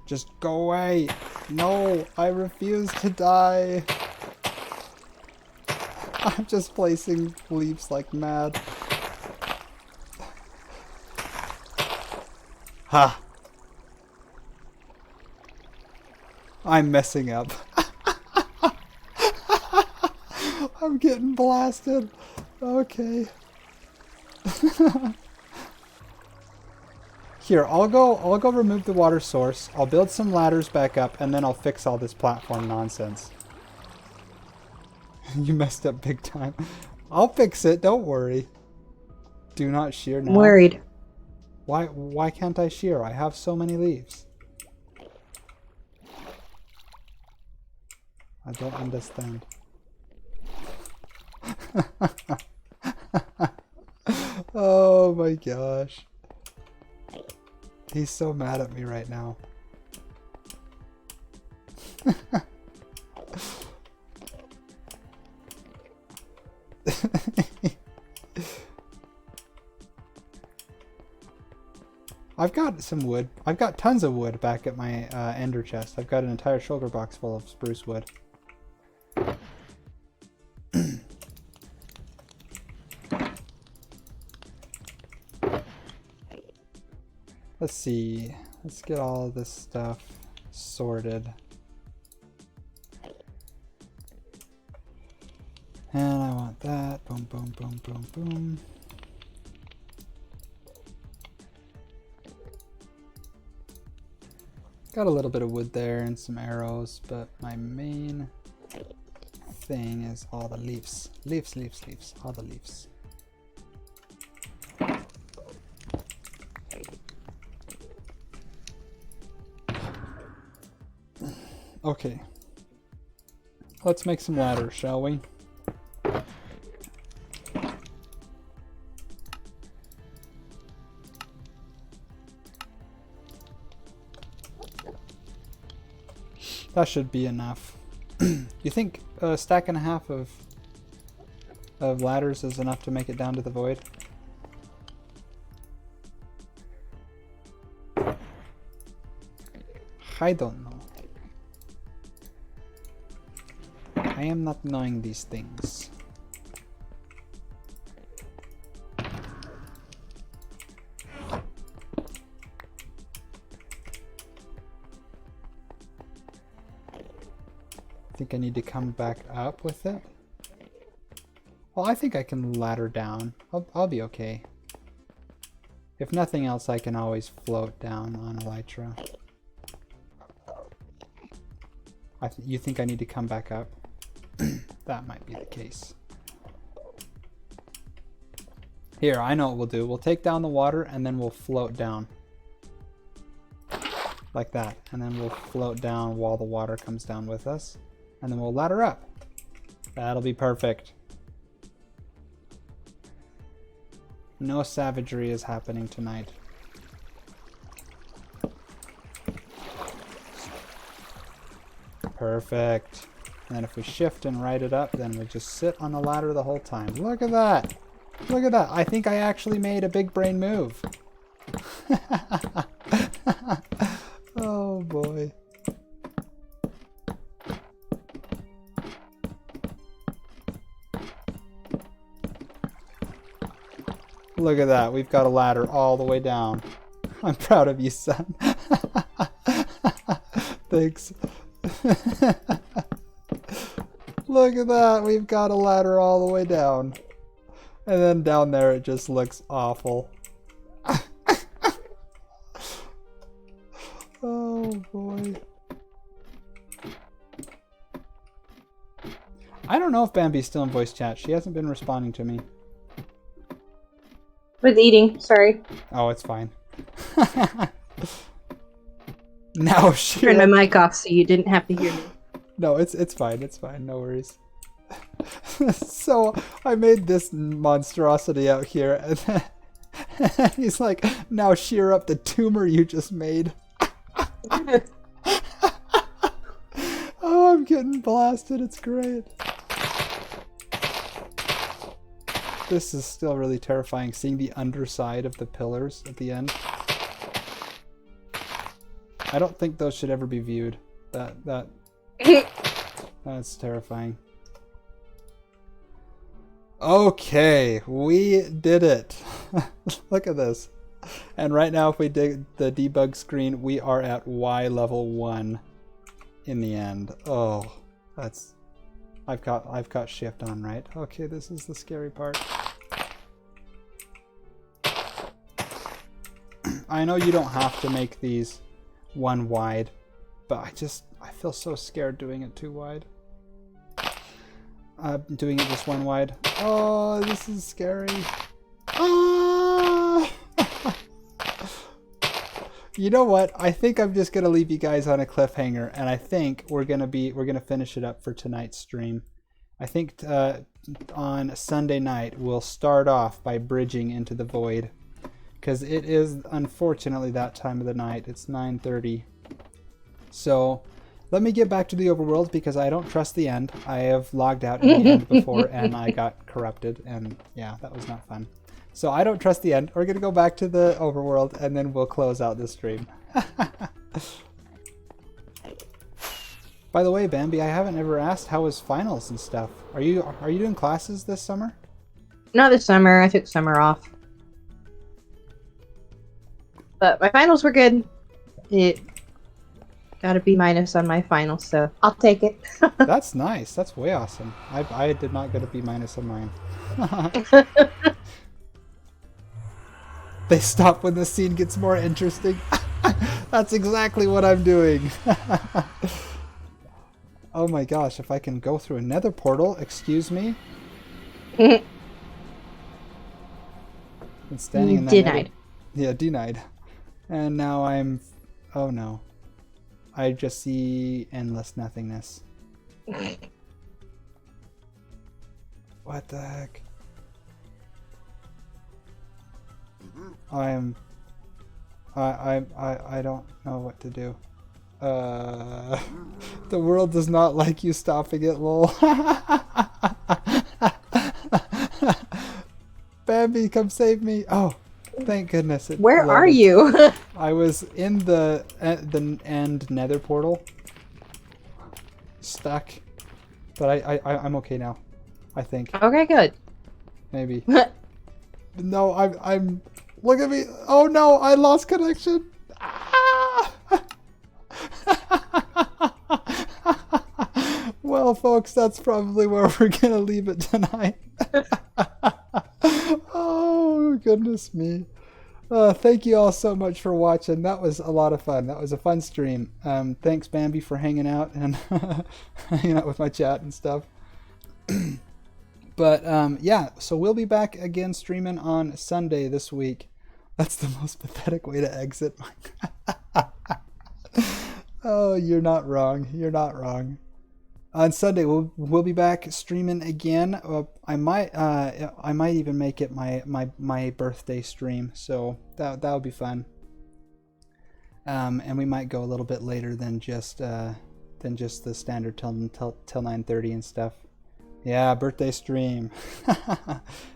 Just go away. No, I refuse to die. I'm just placing leaves like mad. Ha. I'm messing up. I'm getting blasted. Okay. Here, I'll go remove the water source. I'll build some ladders back up, and then I'll fix all this platform nonsense. You messed up big time. I'll fix it, don't worry. Do not shear now. I'm worried. Why can't I shear? I have so many leaves. I don't understand. Oh my gosh. He's so mad at me right now. I've got some wood. I've got tons of wood back at my ender chest. I've got an entire shoulder box full of spruce wood. Let's see. Let's get all this stuff sorted. And I want that. Boom, boom, boom, boom, boom. Got a little bit of wood there and some arrows, but my main thing is all the leaves. Leaves, leaves, leaves. All the leaves. Okay. Let's make some ladders, shall we? That should be enough. You think a stack and a half of ladders is enough to make it down to the void? I don't know. I am not knowing these things. I think I need to come back up with it. Well, I think I can ladder down. I'll be okay. If nothing else, I can always float down on Elytra. You think I need to come back up? That might be the case. Here, I know what we'll do. We'll take down the water and then we'll float down. Like that. And then we'll float down while the water comes down with us. And then we'll ladder up. That'll be perfect. No savagery is happening tonight. Perfect. And then if we shift and right it up, then we just sit on the ladder the whole time. Look at that. Look at that. I think I actually made a big brain move. Oh boy. Look at that. We've got a ladder all the way down. I'm proud of you, son. Thanks. Look at that. We've got a ladder all the way down. And then down there it just looks awful. Oh boy. I don't know if Bambi's still in voice chat. She hasn't been responding to me. Was eating, sorry. Oh, it's fine. Now she Turned my mic off so you didn't have to hear me. No, it's fine. It's fine. No worries. So I made this monstrosity out here, and then he's like, "Now shear up the tumor you just made." Oh, I'm getting blasted. It's great. This is still really terrifying, seeing the underside of the pillars at the end. I don't think those should ever be viewed. That's terrifying. Okay, we did it. Look at this. And right now, if we dig the debug screen, we are at Y level 1 in the end. Oh, that's... I've got shift on, right? Okay, this is the scary part. I know you don't have to make these 1 wide, but I feel so scared doing it 2 wide. Doing it just 1 wide. Oh, this is scary. Ah! You know what? I think I'm just gonna leave you guys on a cliffhanger, and I think we're gonna finish it up for tonight's stream. I think on Sunday night we'll start off by bridging into the void, because it is unfortunately that time of the night. It's 9:30. So let me get back to the overworld because I don't trust the end. I have logged out in the end before and I got corrupted, and yeah, that was not fun. So I don't trust the end. We're going to go back to the overworld and then we'll close out this stream. By the way, Bambi, I haven't ever asked how was finals and stuff. Are you doing classes this summer? Not this summer. I took summer off. But my finals were good. It got a B- on my finals, so I'll take it. That's nice. That's way awesome. I did not get a B- on mine. They stop when the scene gets more interesting. That's exactly what I'm doing. Oh my gosh, if I can go through a nether portal, excuse me? It's standing in that denied. Yeah, denied. And now I'm... Oh no. I just see endless nothingness. What the heck? I don't know what to do. The world does not like you stopping it, lol. Bambi, come save me. Oh, thank goodness. Where are you? I was in the end nether portal. Stuck. But I'm okay now. I think. Okay, good. Maybe. No, I'm look at me. Oh no, I lost connection. Ah! Well, folks, that's probably where we're gonna leave it tonight. Oh, goodness me. Thank you all so much for watching. That was a lot of fun. That was a fun stream. Thanks, Bambi, for hanging out and hanging out with my chat and stuff. But yeah, so we'll be back again streaming on Sunday this week. That's the most pathetic way to exit. Oh, you're not wrong. You're not wrong. On Sunday we'll be back streaming again. I might even make it my birthday stream, so that would be fun. And we might go a little bit later than just the standard till 9:30 and stuff. Yeah, birthday stream.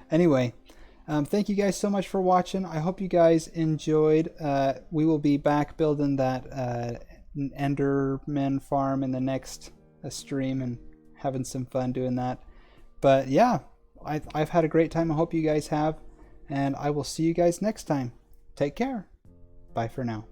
Anyway, thank you guys so much for watching. I hope you guys enjoyed. We will be back building that Enderman farm in the next stream and having some fun doing that. But yeah, I've had a great time. I hope you guys have, and I will see you guys next time. Take care. Bye for now.